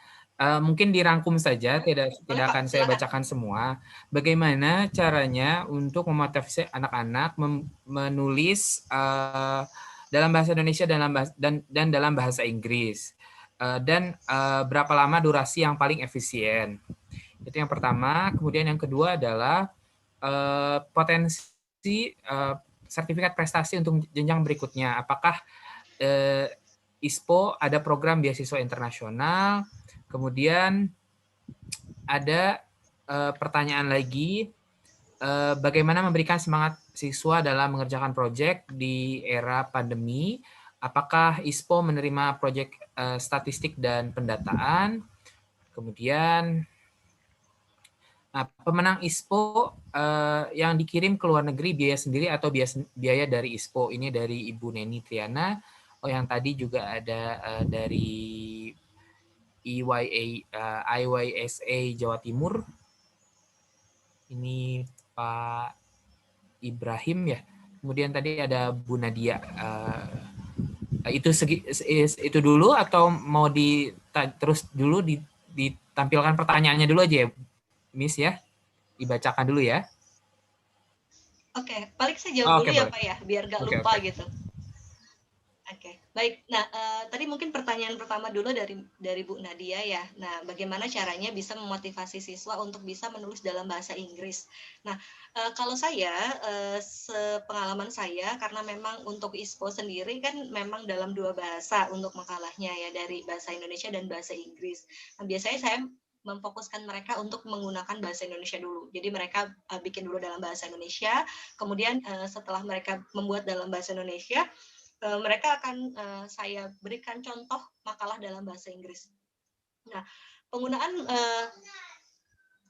Mungkin dirangkum saja, tidak akan saya bacakan semua. Bagaimana caranya untuk memotivasi anak-anak menulis dalam bahasa Indonesia dan dalam bahasa Inggris, dan berapa lama durasi yang paling efisien? Itu yang pertama. Kemudian yang kedua adalah potensi sertifikat prestasi untuk jenjang berikutnya. Apakah ISPO ada program beasiswa internasional? Kemudian ada pertanyaan lagi, bagaimana memberikan semangat siswa dalam mengerjakan proyek di era pandemi? Apakah ISPO menerima proyek statistik dan pendataan? Kemudian pemenang ISPO yang dikirim ke luar negeri biaya sendiri atau biaya dari ISPO? Ini dari Ibu Neni Triana. Oh, yang tadi juga ada dari IYSA Jawa Timur. Ini Pak Ibrahim ya. Kemudian tadi ada Bu Nadia. Itu dulu atau mau terus dulu ditampilkan pertanyaannya dulu aja ya, Miss ya? Dibacakan dulu ya. Oke, paling saya jawab dulu ya Pak ya, biar gak lupa gitu. Oke, baik. Nah, tadi mungkin pertanyaan pertama dulu dari Bu Nadia ya. Nah, bagaimana caranya bisa memotivasi siswa untuk bisa menulis dalam bahasa Inggris? Nah, kalau saya, sepengalaman saya, karena memang untuk ISPO sendiri kan memang dalam 2 bahasa untuk makalahnya ya, dari bahasa Indonesia dan bahasa Inggris. Nah, biasanya saya memfokuskan mereka untuk menggunakan bahasa Indonesia dulu. Jadi mereka bikin dulu dalam bahasa Indonesia, kemudian setelah mereka membuat dalam bahasa Indonesia, mereka akan saya berikan contoh makalah dalam bahasa Inggris. Nah, penggunaan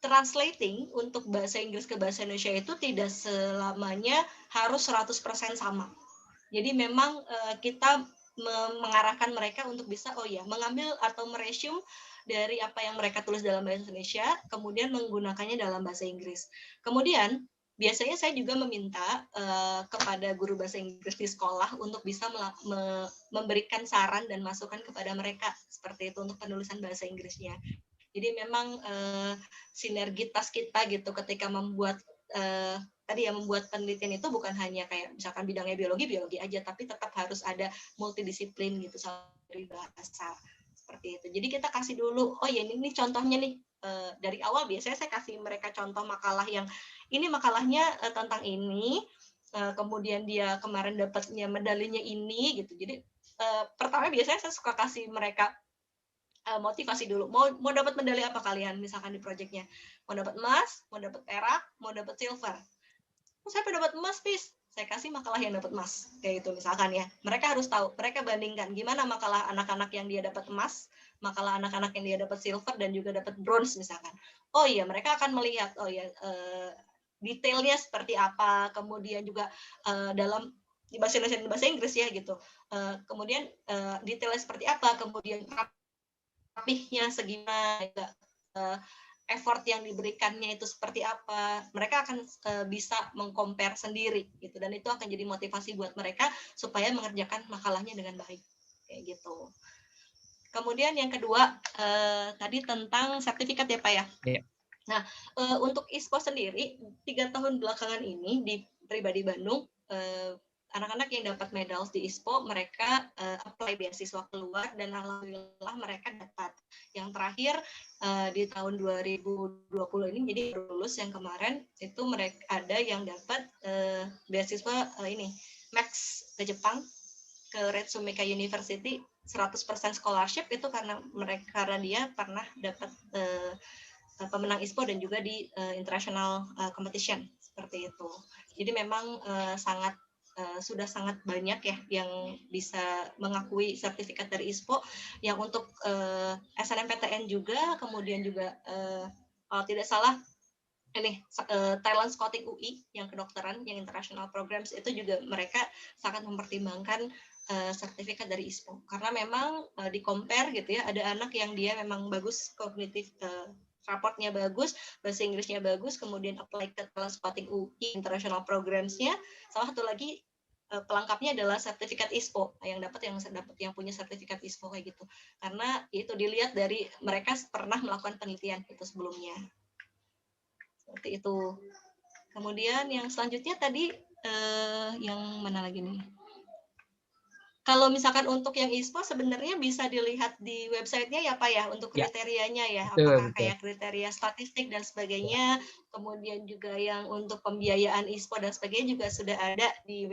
translating untuk bahasa Inggris ke bahasa Indonesia itu tidak selamanya harus 100% sama. Jadi memang kita mengarahkan mereka untuk bisa mengambil atau meresume dari apa yang mereka tulis dalam bahasa Indonesia, kemudian menggunakannya dalam bahasa Inggris. Kemudian biasanya saya juga meminta kepada guru bahasa Inggris di sekolah untuk bisa memberikan saran dan masukan kepada mereka seperti itu untuk penulisan bahasa Inggrisnya. Jadi memang sinergitas kita gitu ketika membuat membuat penelitian itu bukan hanya kayak misalkan bidangnya biologi aja, tapi tetap harus ada multidisiplin gitu dari bahasa seperti itu. Jadi kita kasih dulu, ini contohnya nih. Dari awal biasanya saya kasih mereka contoh makalah yang ini makalahnya tentang ini, kemudian dia kemarin dapatnya medalinya ini gitu. Jadi pertama biasanya saya suka kasih mereka motivasi dulu. Mau dapat medali apa kalian misalkan di proyeknya? Mau dapat emas, mau dapat perak, mau dapat silver. Saya dapat emas, Pis. Saya kasih makalah yang dapat emas kayak itu misalkan ya. Mereka harus tahu, mereka bandingkan gimana makalah anak-anak yang dia dapat emas, makalah anak-anak yang dia dapat silver dan juga dapat bronze misalkan. Oh iya, mereka akan melihat detailnya seperti apa, kemudian juga dalam di bahasa Indonesia dan bahasa Inggris ya gitu. Kemudian detailnya seperti apa, kemudian rapihnya segimana, effort yang diberikannya itu seperti apa, mereka akan bisa meng-compare sendiri gitu, dan itu akan jadi motivasi buat mereka supaya mengerjakan makalahnya dengan baik kayak gitu. Kemudian yang kedua tadi tentang sertifikat ya Pak ya. Yeah. Nah, untuk ISPO sendiri 3 tahun belakangan ini di Pribadi Bandung, anak-anak yang dapat medal di ISPO mereka apply beasiswa keluar dan alhamdulillah mereka dapat. Yang terakhir di tahun 2020 ini, jadi lulus yang kemarin itu mereka ada yang dapat beasiswa ini Max ke Jepang ke Retsumeikan University 100% scholarship itu karena dia pernah dapat pemenang ISPO dan juga di international competition seperti itu. Jadi memang sudah sangat banyak ya yang bisa mengakui sertifikat dari ISPO. Yang untuk SNMPTN juga, kemudian juga kalau tidak salah ini Thailand Scouting UI yang kedokteran, yang international programs itu juga mereka sangat mempertimbangkan sertifikat dari ISPO karena memang di compare gitu ya, ada anak yang dia memang bagus kognitif raportnya bagus, bahasa Inggrisnya bagus, kemudian apply ke Thailand Scouting UI international programs-nya. Salah satu lagi pelengkapnya adalah sertifikat ISPO yang punya sertifikat ISPO kayak gitu. Karena itu dilihat dari mereka pernah melakukan penelitian itu sebelumnya. Seperti itu. Kemudian yang selanjutnya tadi yang mana lagi nih? Kalau misalkan untuk yang ISPO sebenarnya bisa dilihat di websitenya ya Pak ya, untuk kriterianya ya, apakah kayak kriteria statistik dan sebagainya, kemudian juga yang untuk pembiayaan ISPO dan sebagainya juga sudah ada di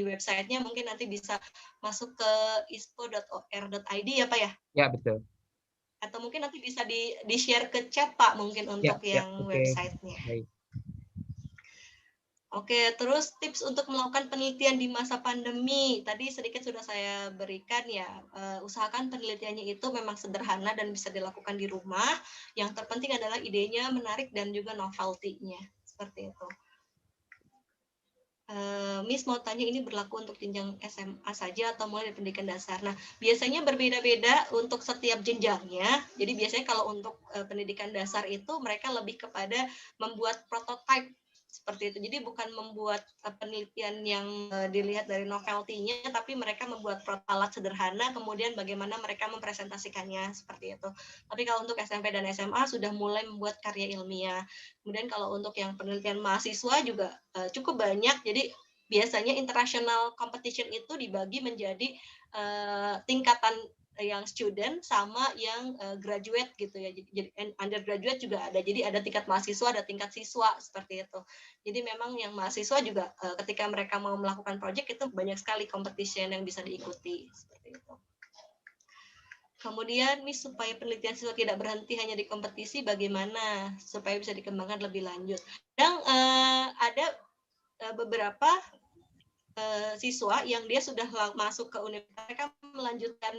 websitenya, mungkin nanti bisa masuk ke ispo.or.id ya Pak ya? Ya, betul. Atau mungkin nanti bisa di-share ke chat Pak mungkin untuk yang websitenya. Baik. Oke, terus tips untuk melakukan penelitian di masa pandemi. Tadi sedikit sudah saya berikan ya, usahakan penelitiannya itu memang sederhana dan bisa dilakukan di rumah. Yang terpenting adalah idenya menarik dan juga novelty-nya. Seperti itu. Miss mau tanya, ini berlaku untuk jenjang SMA saja atau mulai dari pendidikan dasar? Nah, biasanya berbeda-beda untuk setiap jenjangnya. Jadi biasanya kalau untuk pendidikan dasar itu mereka lebih kepada membuat prototype seperti itu. Jadi bukan membuat penelitian yang dilihat dari novelty-nya, tapi mereka membuat alat sederhana, kemudian bagaimana mereka mempresentasikannya seperti itu. Tapi kalau untuk SMP dan SMA sudah mulai membuat karya ilmiah. Kemudian kalau untuk yang penelitian mahasiswa juga cukup banyak. Jadi biasanya international competition itu dibagi menjadi tingkatan yang student sama yang graduate gitu ya. Jadi undergraduate juga ada. Jadi ada tingkat mahasiswa, ada tingkat siswa seperti itu. Jadi memang yang mahasiswa juga ketika mereka mau melakukan project itu banyak sekali competition yang bisa diikuti seperti itu. Kemudian Miss, supaya penelitian siswa tidak berhenti hanya di kompetisi, bagaimana supaya bisa dikembangkan lebih lanjut? Dan ada beberapa siswa yang dia sudah masuk ke universitas, mereka melanjutkan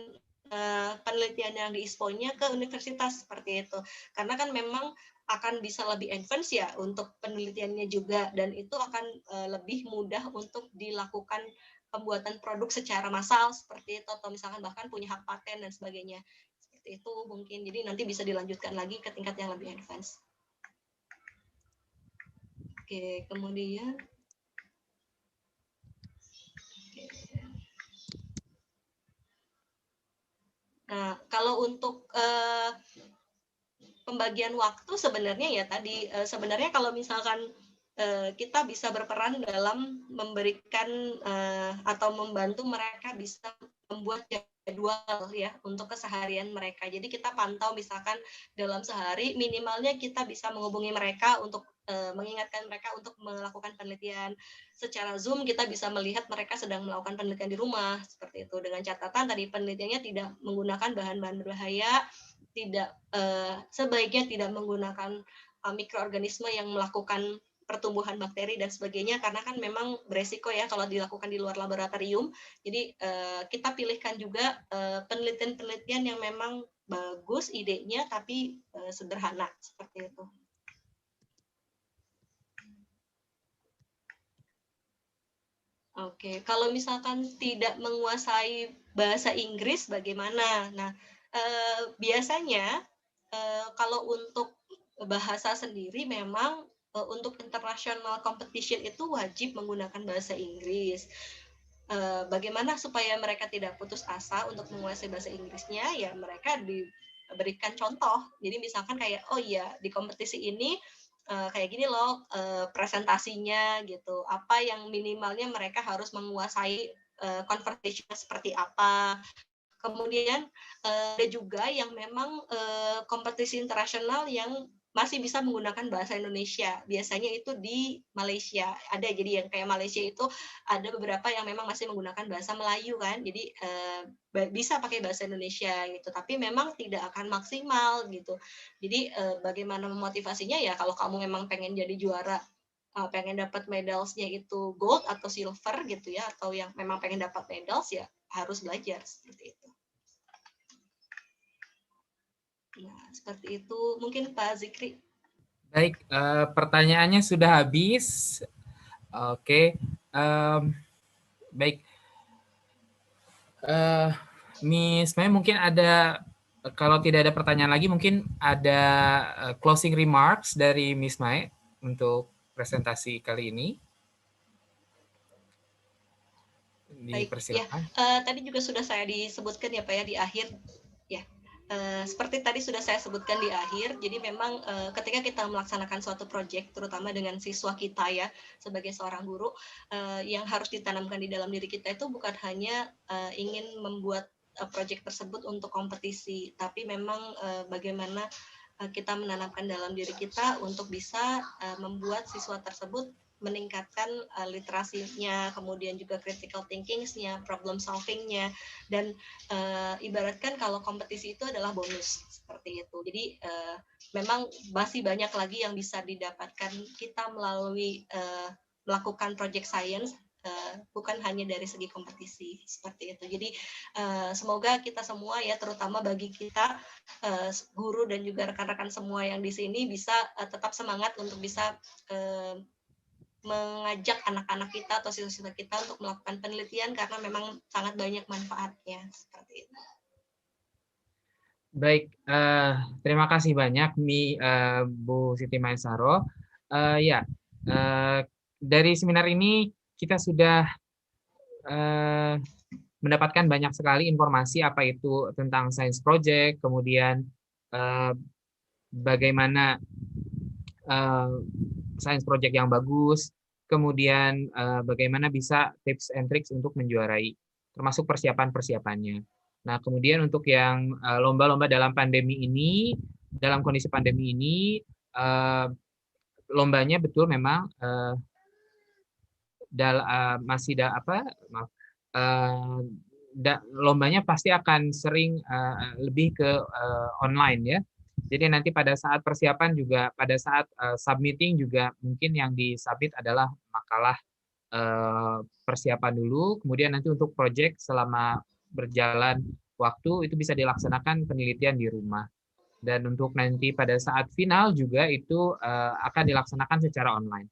penelitian yang di ISPO-nya ke universitas seperti itu. Karena kan memang akan bisa lebih advance ya untuk penelitiannya juga, dan itu akan lebih mudah untuk dilakukan pembuatan produk secara massal seperti itu, atau misalkan bahkan punya hak paten dan sebagainya. Seperti itu mungkin. Jadi nanti bisa dilanjutkan lagi ke tingkat yang lebih advance. Oke, kemudian nah, kalau untuk pembagian waktu sebenarnya ya tadi, sebenarnya kalau misalkan kita bisa berperan dalam memberikan atau membantu mereka bisa membuat jadwal ya untuk keseharian mereka. Jadi kita pantau misalkan dalam sehari minimalnya kita bisa menghubungi mereka untuk mengingatkan mereka untuk melakukan penelitian. Secara Zoom kita bisa melihat mereka sedang melakukan penelitian di rumah seperti itu, dengan catatan tadi penelitiannya tidak menggunakan bahan-bahan berbahaya, tidak sebaiknya tidak menggunakan mikroorganisme yang melakukan pertumbuhan bakteri dan sebagainya, karena kan memang beresiko ya kalau dilakukan di luar laboratorium. Jadi kita pilihkan juga penelitian-penelitian yang memang bagus idenya tapi sederhana seperti itu. Oke, kalau misalkan tidak menguasai bahasa Inggris bagaimana? Nah, biasanya kalau untuk bahasa sendiri memang untuk international competition itu wajib menggunakan bahasa Inggris. bagaimana supaya mereka tidak putus asa untuk menguasai bahasa Inggrisnya, ya mereka diberikan contoh. Jadi misalkan kayak, oh iya di kompetisi ini kayak gini loh presentasinya gitu, apa yang minimalnya mereka harus menguasai conversation seperti apa. Kemudian ada juga yang memang kompetisi internasional yang masih bisa menggunakan bahasa Indonesia. Biasanya itu di Malaysia. Ada, jadi yang kayak Malaysia itu ada beberapa yang memang masih menggunakan bahasa Melayu kan. Jadi bisa pakai bahasa Indonesia gitu. Tapi memang tidak akan maksimal gitu. Jadi bagaimana memotivasinya ya, kalau kamu memang pengen jadi juara, pengen dapat medalsnya itu gold atau silver gitu ya, atau yang memang pengen dapat medals ya harus belajar seperti itu. Nah, seperti itu mungkin Pak Zikri. Baik, pertanyaannya sudah habis. Oke, baik. Miss Mai, mungkin ada, kalau tidak ada pertanyaan lagi, mungkin ada closing remarks dari Miss Mai untuk presentasi kali ini. Baik, ya. Tadi juga sudah saya disebutkan ya Pak ya di akhir. Ya, seperti tadi sudah saya sebutkan di akhir. Jadi memang ketika kita melaksanakan suatu proyek, terutama dengan siswa kita ya sebagai seorang guru, yang harus ditanamkan di dalam diri kita itu bukan hanya ingin membuat proyek tersebut untuk kompetisi, tapi memang bagaimana kita menanamkan dalam diri kita untuk bisa membuat siswa tersebut meningkatkan literasinya, kemudian juga critical thinking-nya, problem solving-nya, dan ibaratkan kalau kompetisi itu adalah bonus seperti itu. Jadi memang masih banyak lagi yang bisa didapatkan kita melalui melakukan project science, bukan hanya dari segi kompetisi seperti itu. Jadi semoga kita semua ya, terutama bagi kita guru dan juga rekan-rekan semua yang di sini bisa tetap semangat untuk bisa mengajak anak-anak kita atau siswa-siswa kita untuk melakukan penelitian, karena memang sangat banyak manfaatnya seperti itu. Baik, terima kasih banyak Bu Siti Maesaro. Dari seminar ini kita sudah mendapatkan banyak sekali informasi apa itu tentang science project, kemudian bagaimana science project yang bagus, kemudian bagaimana bisa tips and tricks untuk menjuarai, termasuk persiapan-persiapannya. Nah, kemudian untuk yang lomba-lomba dalam pandemi ini, dalam kondisi pandemi ini, lombanya betul memang lombanya pasti akan sering lebih ke online ya. Jadi nanti pada saat persiapan juga, pada saat submitting juga mungkin yang disubmit adalah makalah persiapan dulu, kemudian nanti untuk project selama berjalan waktu itu bisa dilaksanakan penelitian di rumah. Dan untuk nanti pada saat final juga itu akan dilaksanakan secara online.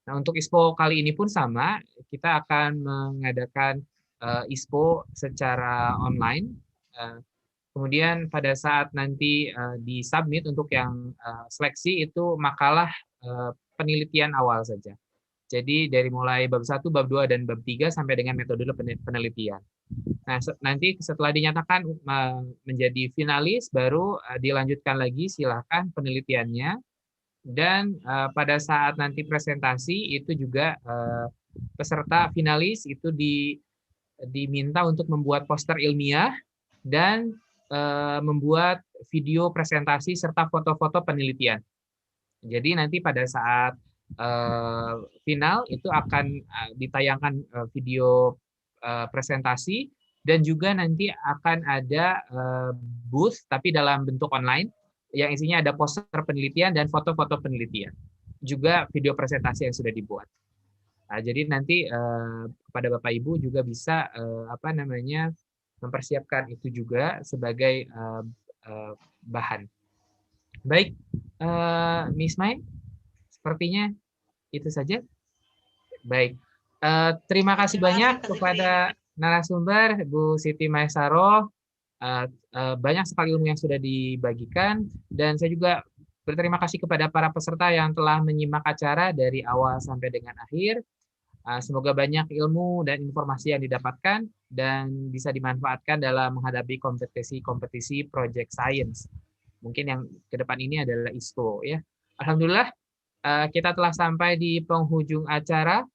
Nah, untuk ISPO kali ini pun sama, kita akan mengadakan ISPO secara online. Kemudian pada saat nanti disubmit untuk yang seleksi itu makalah penelitian awal saja. Jadi dari mulai bab 1, bab 2, dan bab 3 sampai dengan metode penelitian. Nah, nanti setelah dinyatakan menjadi finalis, baru dilanjutkan lagi silahkan penelitiannya. Dan pada saat nanti presentasi itu juga peserta finalis itu diminta untuk membuat poster ilmiah dan membuat video presentasi serta foto-foto penelitian. Jadi nanti pada saat final itu akan ditayangkan video presentasi, dan juga nanti akan ada booth tapi dalam bentuk online yang isinya ada poster penelitian dan foto-foto penelitian, juga video presentasi yang sudah dibuat. Nah, jadi nanti pada Bapak Ibu juga bisa mempersiapkan itu juga sebagai bahan. Baik, Miss Mai, sepertinya itu saja. Baik, terima kasih banyak kepada narasumber Bu Siti Maesaro. Banyak sekali ilmu yang sudah dibagikan, dan saya juga berterima kasih kepada para peserta yang telah menyimak acara dari awal sampai dengan akhir. Semoga banyak ilmu dan informasi yang didapatkan dan bisa dimanfaatkan dalam menghadapi kompetisi-kompetisi project science. Mungkin yang ke depan ini adalah ISCO ya. Alhamdulillah kita telah sampai di penghujung acara.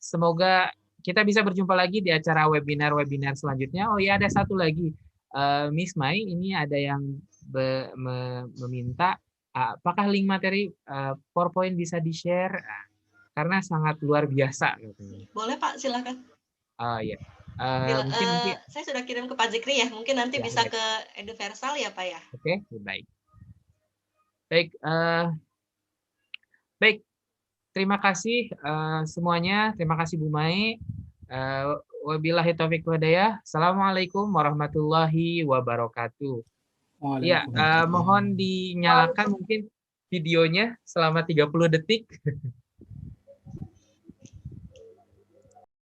Semoga kita bisa berjumpa lagi di acara webinar selanjutnya. Oh ya, ada satu lagi, Miss Mai, ini ada yang meminta apakah link materi PowerPoint bisa di-share karena sangat luar biasa. Boleh Pak, silakan. Ya. Mungkin saya sudah kirim ke Pak Zikri ya, mungkin nanti bisa ke Eduversal ya Pak ya. Oke, baik. Baik. Terima kasih semuanya. Terima kasih Bu Mai. Wabillahi taufiq walhidayah. Assalamualaikum warahmatullahi wabarakatuh. Ya, mohon dinyalakan mungkin videonya selama 30 detik.